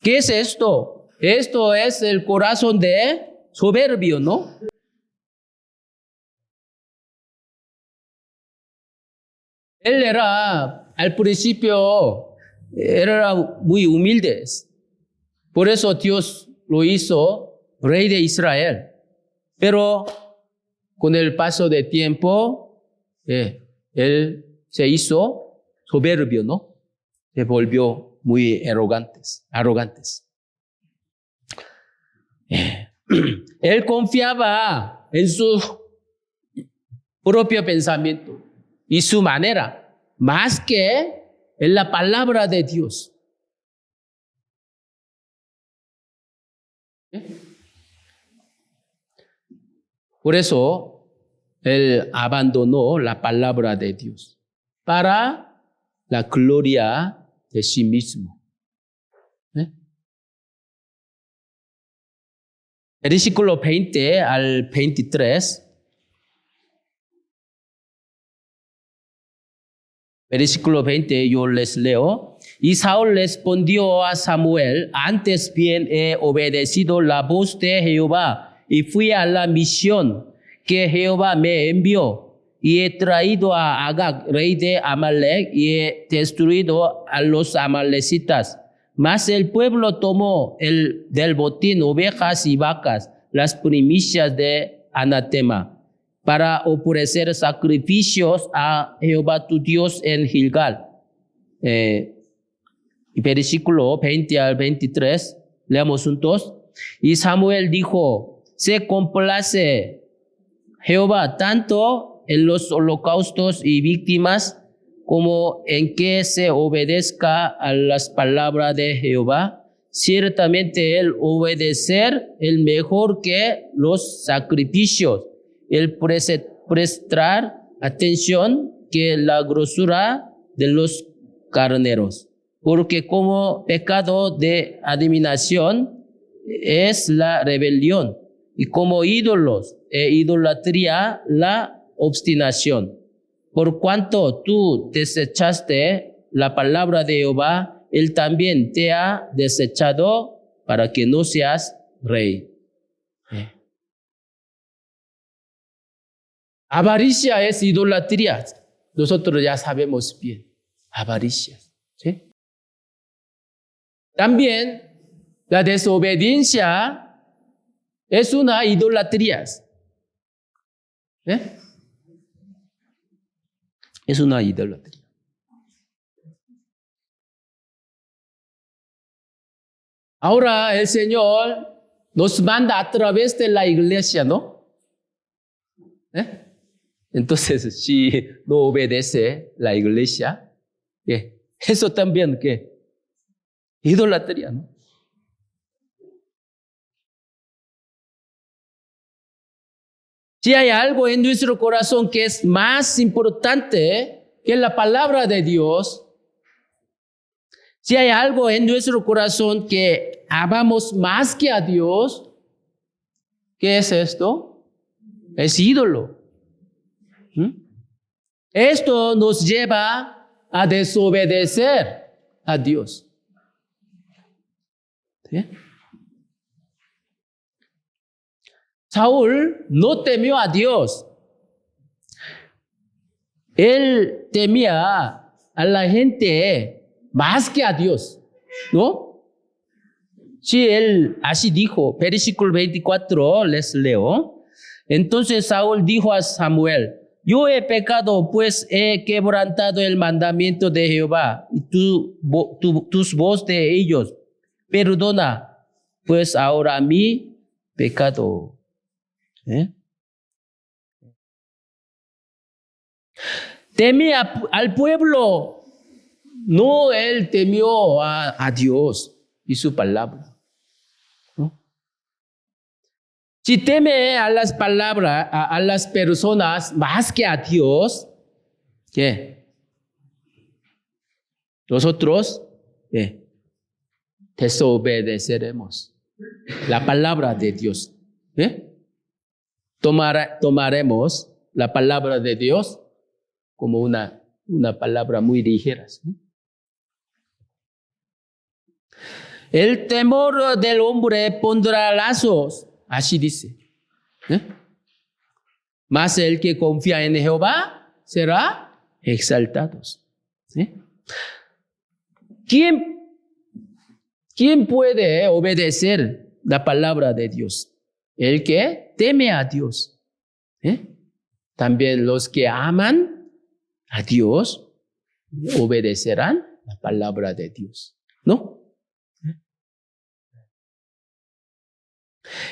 ¿Qué es esto? Esto es el corazón de soberbio, ¿no? él era, al principio, era muy humilde. Por eso Dios lo hizo rey de Israel. Pero con el paso del tiempo, él se hizo soberbio, ¿no? Se volvió muy arrogantes. Él confiaba en su propio pensamiento y su manera, más que en la palabra de Dios. Por eso, él abandonó la palabra de Dios para la gloria de sí mismo. Versículo 20 al 23. Versículo 20 yo les leo. Y Saúl respondió a Samuel: antes bien he obedecido la voz de Jehová y fui a la misión que Jehová me envió. Y he traído a Agag, rey de Amalek, y he destruido a los amalecitas. Mas el pueblo tomó del botín ovejas y vacas, las primicias de anatema, para ofrecer sacrificios a Jehová tu Dios en Gilgal. Versículo 20 al 23, leamos juntos. Y Samuel dijo: se complace Jehová tanto en los holocaustos y víctimas como en que se obedezca a las palabras de Jehová. Ciertamente el obedecer es mejor que los sacrificios, el prestar atención que la grosura de los carneros. Porque como pecado de adivinación es la rebelión, y como ídolos e idolatría la obstinación. Por cuanto tú desechaste la palabra de Jehová, él también te ha desechado para que no seas rey. Avaricia es idolatría. Nosotros ya sabemos bien. Avaricia. ¿Sí? También la desobediencia es una idolatría. Es una idolatría. Ahora el Señor nos manda a través de la iglesia, ¿no? Entonces, si no obedece la iglesia, eso también, ¿qué? Idolatría, ¿no? Si hay algo en nuestro corazón que es más importante que la palabra de Dios, si hay algo en nuestro corazón que amamos más que a Dios, ¿qué es esto? Es ídolo. Esto nos lleva a desobedecer a Dios. ¿Sí? Saúl no temió a Dios. Él temía a la gente más que a Dios, ¿no? Sí, él así dijo. Versículo 24, les leo. Entonces Saúl dijo a Samuel: yo he pecado, pues he quebrantado el mandamiento de Jehová y tus voz de ellos. Perdona, pues ahora mi pecado. Temía al pueblo, no él temió a Dios y su palabra. ¿No? Si teme a las palabras, a las personas más que a Dios, ¿qué? Nosotros desobedeceremos la palabra de Dios. Tomaremos la palabra de Dios como una palabra muy ligera. ¿Sí? El temor del hombre pondrá lazos, así dice. Mas el que confía en Jehová será exaltados. ¿Sí? ¿Quién puede obedecer la palabra de Dios? El que teme a Dios. También los que aman a Dios obedecerán la palabra de Dios. ¿No?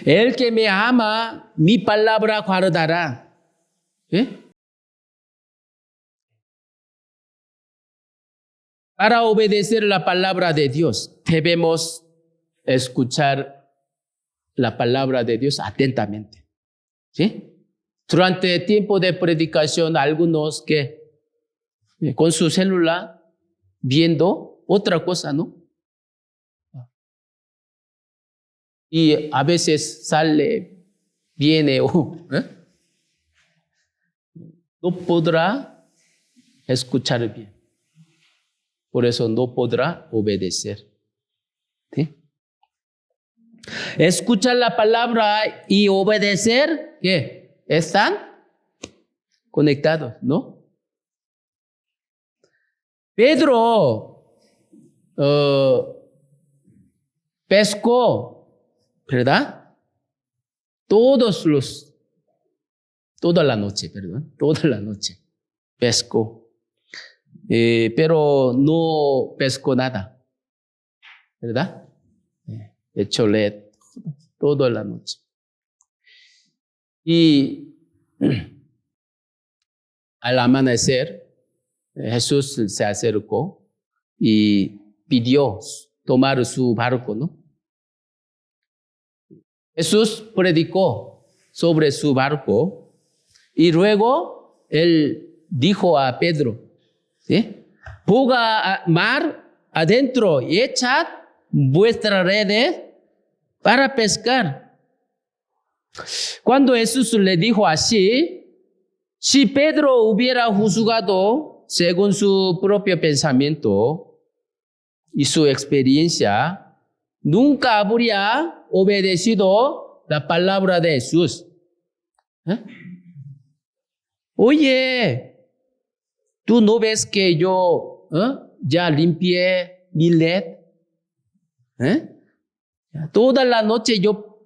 El que me ama, mi palabra guardará. Para obedecer la palabra de Dios, debemos escuchar la palabra de Dios atentamente. ¿Sí? Durante el tiempo de predicación, algunos que con su celular viendo otra cosa, ¿no? Y a veces sale, viene no podrá escuchar bien. Por eso no podrá obedecer. ¿Sí? Escuchar la palabra y obedecer, ¿qué? Están conectados, ¿no? Pedro pescó, ¿verdad? Toda la noche pescó. Pero no pescó nada, ¿verdad? Echó red toda la noche. Y al amanecer, Jesús se acercó y pidió tomar su barco, ¿no? Jesús predicó sobre su barco y luego él dijo a Pedro, ¿sí? Ponga mar adentro y echad vuestras redes para pescar. Cuando Jesús le dijo así, si Pedro hubiera juzgado según su propio pensamiento y su experiencia, nunca habría obedecido la palabra de Jesús. Oye, ¿tú no ves que yo ya limpié mi red? Toda la noche yo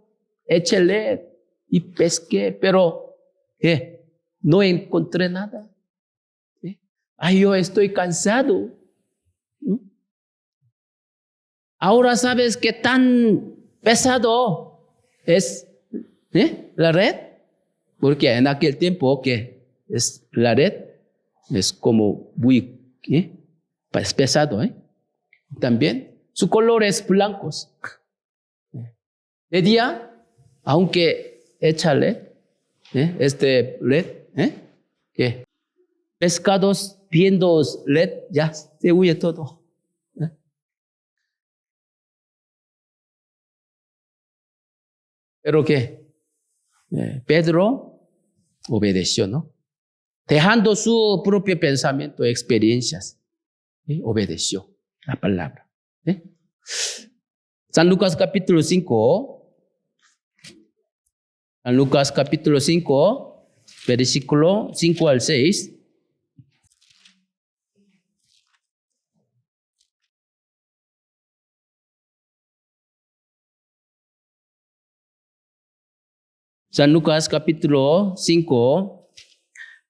eché red y pesqué, pero no encontré nada. Ay, yo estoy cansado. Ahora sabes qué tan pesado es la red, porque en aquel tiempo que es la red es como muy pesado. También su color es blanco. De día, aunque échale red, que pescados viendo red ya se huye todo. Pero que Pedro obedeció, ¿no? Dejando su propio pensamiento, experiencias, obedeció la palabra. San Lucas capítulo 5, San Lucas capítulo 5, versículo 5 al 6. San Lucas capítulo 5,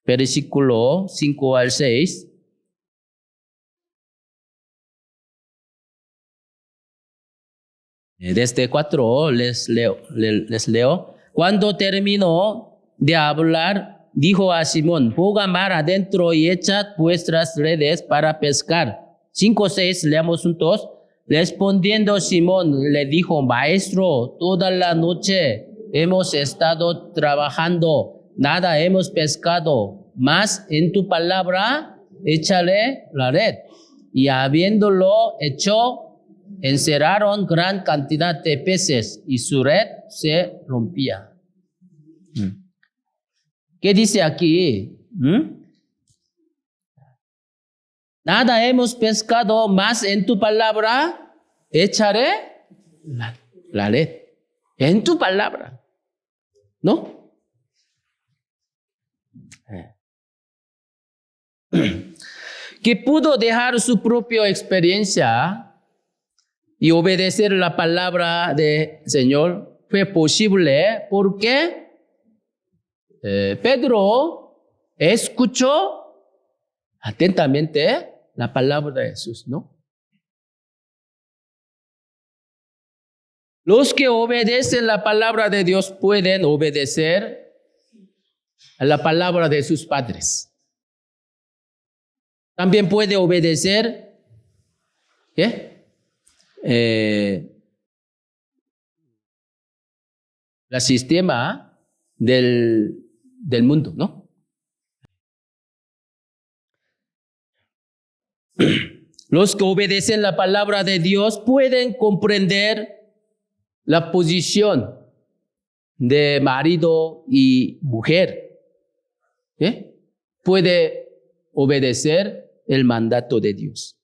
versículo 5 al 6. Desde 4 les leo. Cuando terminó de hablar, dijo a Simón, ponga mar adentro y echad vuestras redes para pescar. 5:6, leamos juntos. Respondiendo Simón, le dijo, Maestro, toda la noche hemos estado trabajando, nada hemos pescado, mas en tu palabra échale la red. Y habiéndolo hecho, encerraron gran cantidad de peces y su red se rompía. ¿Qué dice aquí? Nada hemos pescado, más en tu palabra echaré la red. En tu palabra, ¿no? que pudo dejar su propia experiencia y obedecer la palabra del Señor, fue posible porque Pedro escuchó atentamente la palabra de Jesús, ¿no? Los que obedecen la palabra de Dios pueden obedecer a la palabra de sus padres. También puede obedecer el sistema del mundo, ¿no? Los que obedecen la palabra de Dios pueden comprender la posición de marido y mujer. Puede obedecer el mandato de Dios.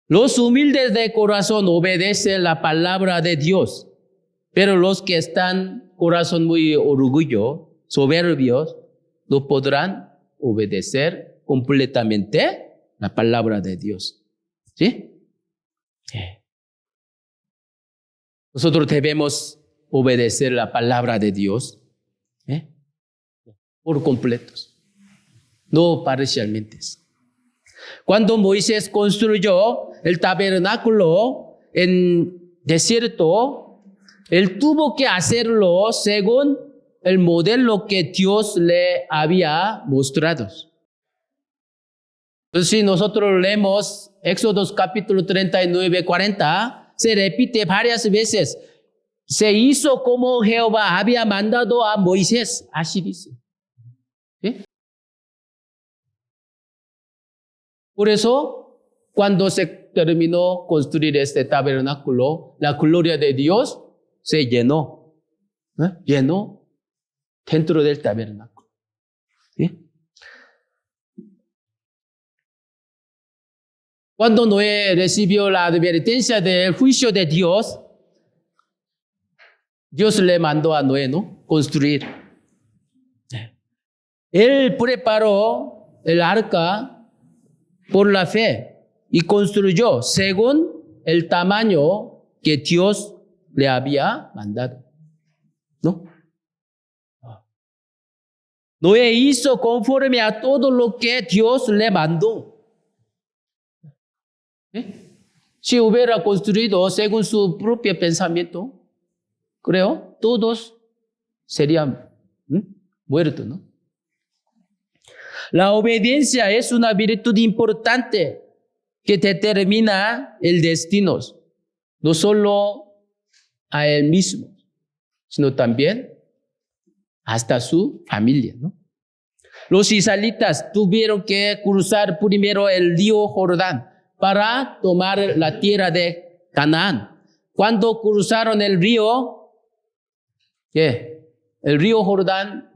Los humildes de corazón obedecen la palabra de Dios, pero los que están corazón muy orgulloso, soberbios, no podrán obedecer completamente la palabra de Dios. ¿Sí? Nosotros debemos obedecer la palabra de Dios por completos, no parcialmente. Cuando Moisés construyó el tabernáculo en desierto, él tuvo que hacerlo según el modelo que Dios le había mostrado. Entonces, si nosotros leemos Éxodo capítulo 39, 40, se repite varias veces. Se hizo como Jehová había mandado a Moisés. Así dice. ¿Sí? Por eso, cuando se terminó construir este tabernáculo, la gloria de Dios se llenó. Llenó dentro del tabernáculo. ¿Sí? Cuando Noé recibió la advertencia del juicio de Dios, Dios le mandó a Noé, ¿no? Construir. Él preparó el arca por la fe y construyó según el tamaño que Dios le había mandado, ¿no? Noé hizo conforme a todo lo que Dios le mandó. Si hubiera construido según su propio pensamiento, creo, todos serían muertos, ¿no? La obediencia es una virtud importante que determina el destino, no solo a él mismo, sino también hasta su familia, ¿no? Los israelitas tuvieron que cruzar primero el río Jordán para tomar la tierra de Canaán. Cuando cruzaron el río Jordán,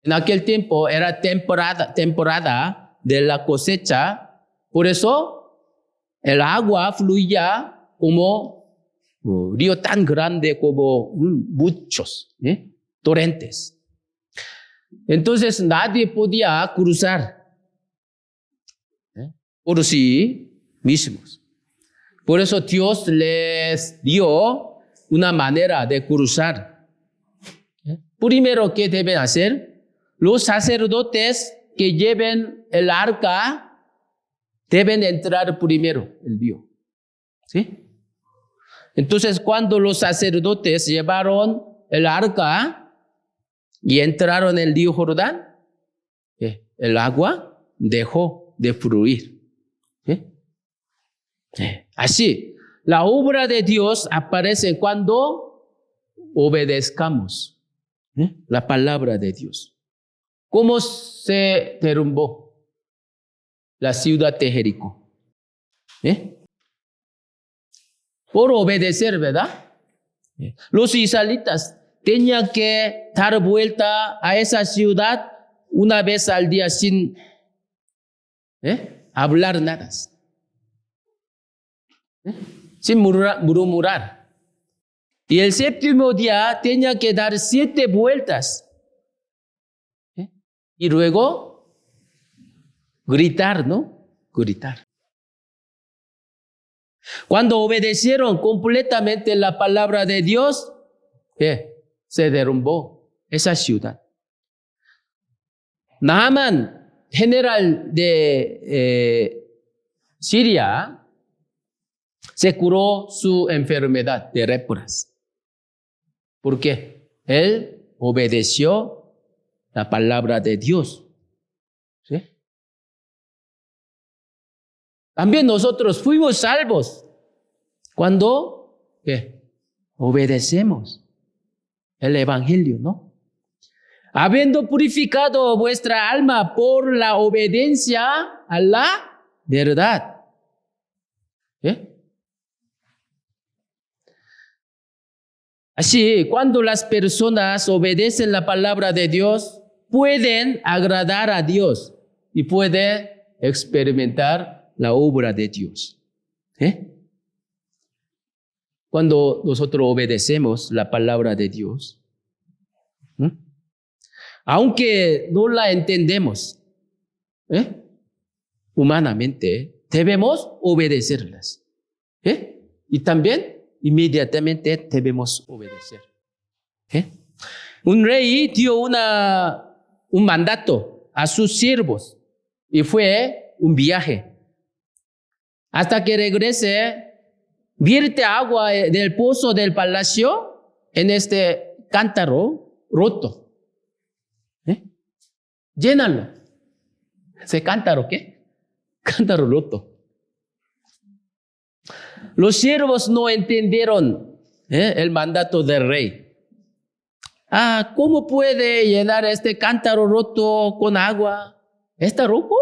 en aquel tiempo era temporada de la cosecha, por eso el agua fluía como un río tan grande como muchos torrentes. Entonces nadie podía cruzar por sí mismos. Por eso Dios les dio una manera de cruzar. Primero, ¿qué deben hacer? Los sacerdotes que lleven el arca deben entrar primero el río. ¿Sí? Entonces, cuando los sacerdotes llevaron el arca y entraron en el río Jordán, el agua dejó de fluir. Así, la obra de Dios aparece cuando obedezcamos la palabra de Dios. ¿Cómo se derrumbó la ciudad de Jericó? Por obedecer, ¿verdad? Los israelitas tenían que dar vuelta a esa ciudad una vez al día sin hablar nada. Sin murmurar. Y el séptimo día tenía que dar 7 vueltas Y luego gritar, ¿no? Gritar. Cuando obedecieron completamente la palabra de Dios, se derrumbó esa ciudad. Naamán, general de Siria, se curó su enfermedad de lepras. ¿Por qué? Él obedeció la palabra de Dios. ¿Sí? También nosotros fuimos salvos cuando obedecemos el evangelio, ¿no? Habiendo purificado vuestra alma por la obediencia a la verdad. Así, cuando las personas obedecen la palabra de Dios, pueden agradar a Dios y pueden experimentar la obra de Dios. Cuando nosotros obedecemos la palabra de Dios, aunque no la entendemos humanamente, debemos obedecerlas. Y también inmediatamente debemos obedecer. Un rey dio un mandato a sus siervos y fue un viaje. Hasta que regrese, vierte agua del pozo del palacio en este cántaro roto. Llénalo. ¿Ese cántaro qué? Cántaro roto. Los siervos no entendieron el mandato del rey. ¿Cómo puede llenar este cántaro roto con agua? ¿Está rojo?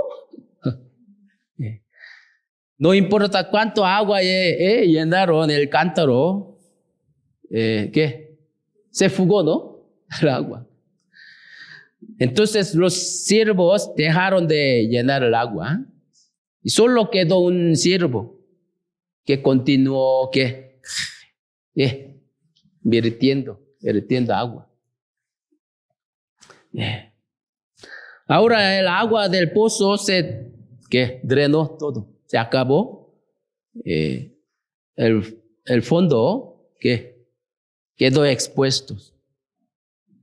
No importa cuánto agua llenaron el cántaro, ¿qué? Se fugó, ¿no? El agua. Entonces los siervos dejaron de llenar el agua y solo quedó un siervo que continuó vertiendo agua. Ahora el agua del pozo se drenó todo, se acabó. El fondo quedó expuesto.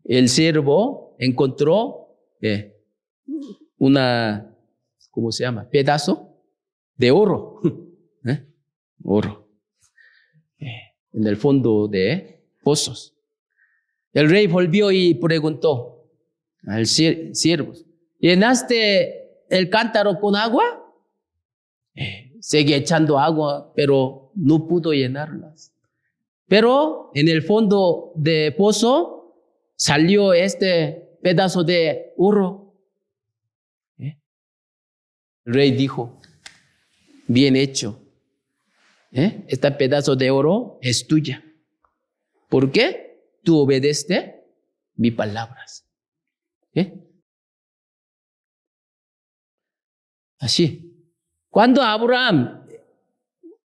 El siervo encontró ¿cómo se llama? Pedazo de oro. Oro. En el fondo de pozos. El rey volvió y preguntó al siervo, ¿llenaste el cántaro con agua? Seguía echando agua, pero no pudo llenarlas. Pero en el fondo de pozo salió este pedazo de oro. El rey dijo, bien hecho. Este pedazo de oro es tuya. ¿Por qué? Tú obedeciste mis palabras. Así. Cuando Abraham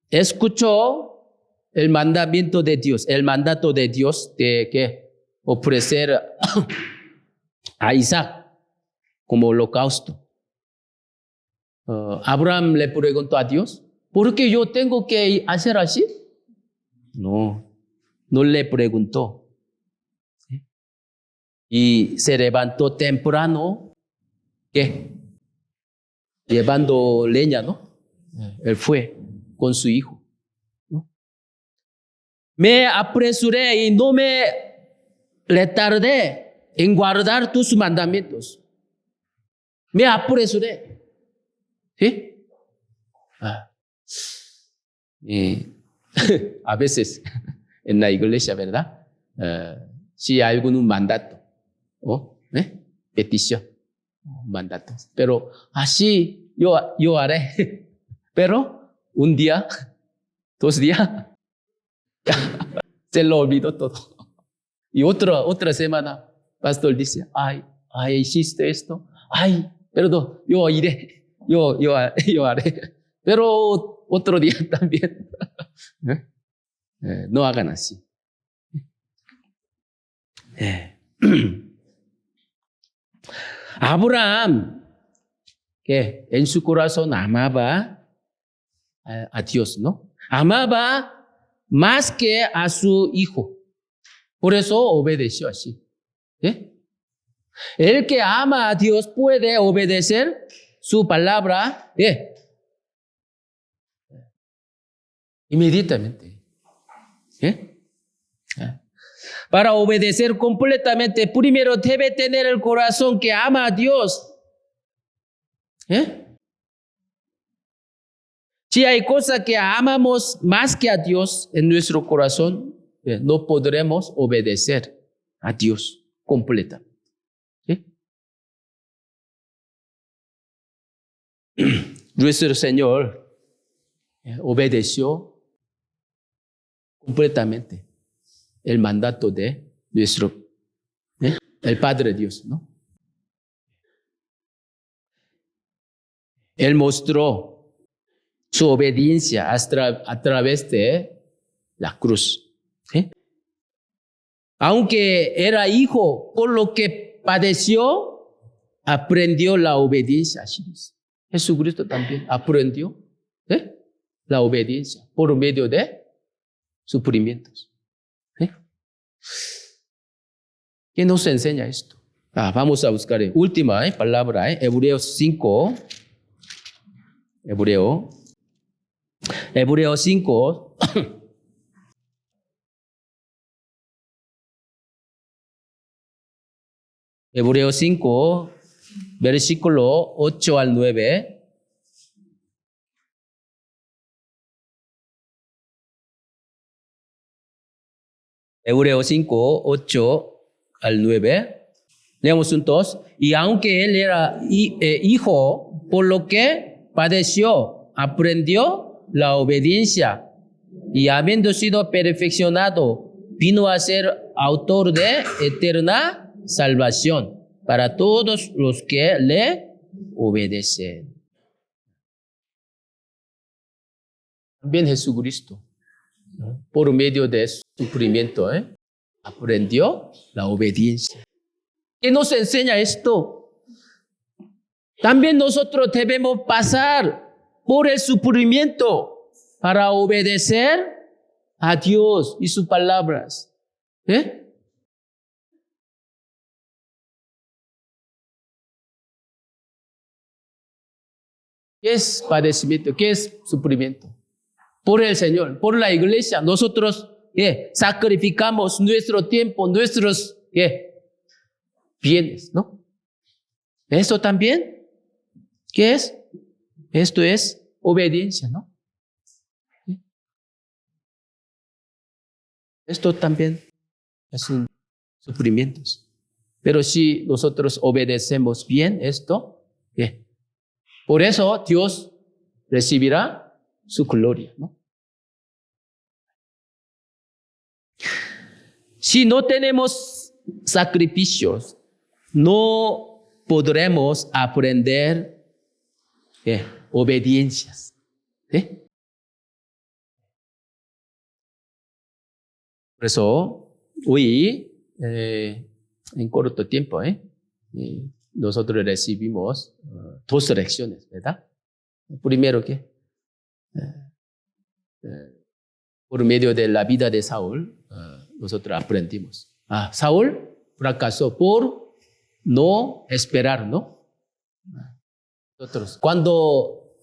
escuchó el mandamiento de Dios, el mandato de Dios de ofrecer a Isaac como holocausto, Abraham le preguntó a Dios, ¿por qué yo tengo que hacer así? No le preguntó. Y se levantó temprano, llevando leña, ¿no? Él fue con su hijo. Me apresuré y no me retardé en guardar tus mandamientos. Me apresuré. ¿Sí? A veces en la iglesia, ¿verdad? Si hay algún mandato, petición, mandato. Pero así yo haré. Pero un día, 2 días, se lo olvidó todo. Y otra semana, pastor dice, hiciste esto. Perdón, yo iré. Yo haré. Pero otro día también. No hagan así. Abraham, que en su corazón amaba a Dios, ¿no? Amaba más que a su hijo. Por eso obedeció así. ¿Eh? El que ama a Dios puede obedecer su palabra inmediatamente. Para obedecer completamente, primero debe tener el corazón que ama a Dios. Si hay cosas que amamos más que a Dios en nuestro corazón, no podremos obedecer a Dios completamente. Nuestro Señor obedeció completamente el mandato de nuestro, el Padre Dios, ¿no? Él mostró su obediencia a través de la cruz. Aunque era hijo, por lo que padeció, aprendió la obediencia. Jesucristo también aprendió la obediencia por medio de sufrimientos. ¿Qué nos enseña esto? Vamos a buscar última palabra, Hebreos 5. Hebreos 5. Hebreos 5, versículo 8 al 9. Hebreos 5, 8 al 9. Leamos juntos. Y aunque él era hijo, por lo que padeció, aprendió la obediencia. Y habiendo sido perfeccionado, vino a ser autor de eterna salvación para todos los que le obedecen. También Jesucristo, por medio de sufrimiento, aprendió la obediencia. ¿Qué nos enseña esto? También nosotros debemos pasar por el sufrimiento para obedecer a Dios y sus palabras. ¿Qué es padecimiento? ¿Qué es sufrimiento? Por el Señor, por la iglesia, nosotros sacrificamos nuestro tiempo, nuestros bienes, ¿no? Eso también, ¿qué es? Esto es obediencia, ¿no? Esto también es un sufrimientos. Pero si nosotros obedecemos bien esto, por eso Dios recibirá su gloria, ¿no? Si no tenemos sacrificios, no podremos aprender obediencias. Por eso, hoy, en corto tiempo, nosotros recibimos dos lecciones, ¿verdad? Primero, por medio de la vida de Saúl, nosotros aprendimos. Saúl fracasó por no esperar, ¿no? Nosotros, cuando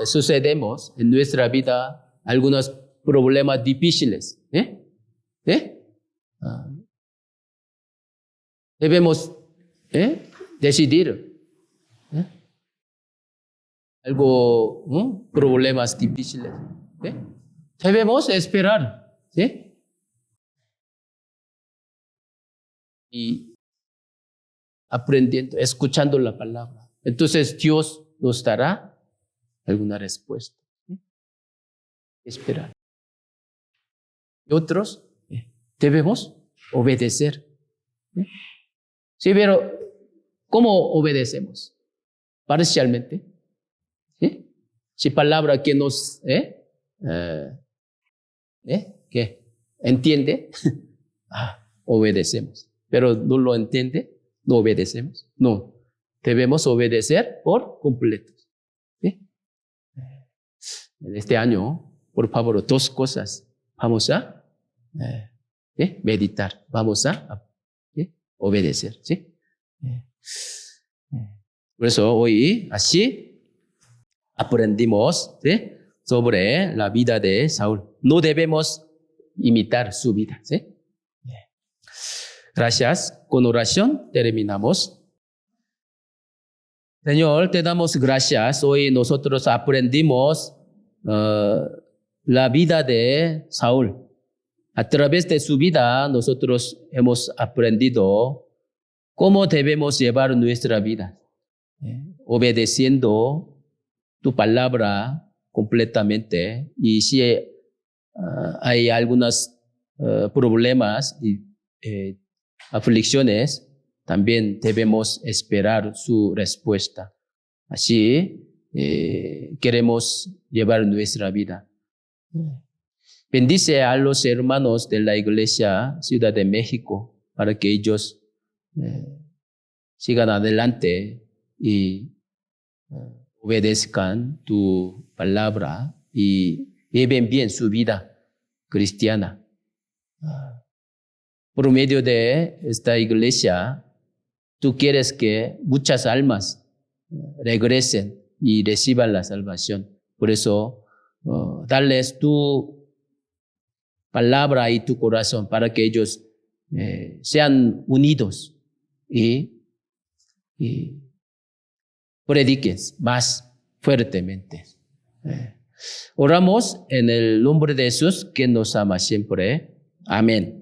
sucedemos en nuestra vida algunos problemas difíciles, debemos decidir problemas difíciles. Debemos esperar, y aprendiendo, escuchando la palabra. Entonces Dios nos dará alguna respuesta. Esperar. Y otros debemos obedecer. Sí, pero ¿cómo obedecemos? Parcialmente. Si palabra que nos que entiende, obedecemos. Pero no lo entiende, no obedecemos. No, debemos obedecer por completo. ¿Sí? En este año, por favor, dos cosas. Vamos a meditar, vamos a obedecer. ¿Sí? Por eso hoy así aprendimos sobre la vida de Saúl. No debemos imitar su vida. ¿Sí? Gracias. Con oración terminamos. Señor, te damos gracias. Hoy nosotros aprendimos la vida de Saúl. A través de su vida nosotros hemos aprendido cómo debemos llevar nuestra vida, obedeciendo tu palabra completamente. Y si hay algunos problemas y aflicciones, también debemos esperar su respuesta. Así queremos llevar nuestra vida. Bendice a los hermanos de la Iglesia Ciudad de México para que ellos sigan adelante y obedezcan tu palabra y lleven bien su vida cristiana. Por medio de esta iglesia, tú quieres que muchas almas regresen y reciban la salvación. Por eso, darles tu palabra y tu corazón para que ellos sean unidos y prediquen más fuertemente. Oramos en el nombre de Jesús que nos ama siempre. Amén.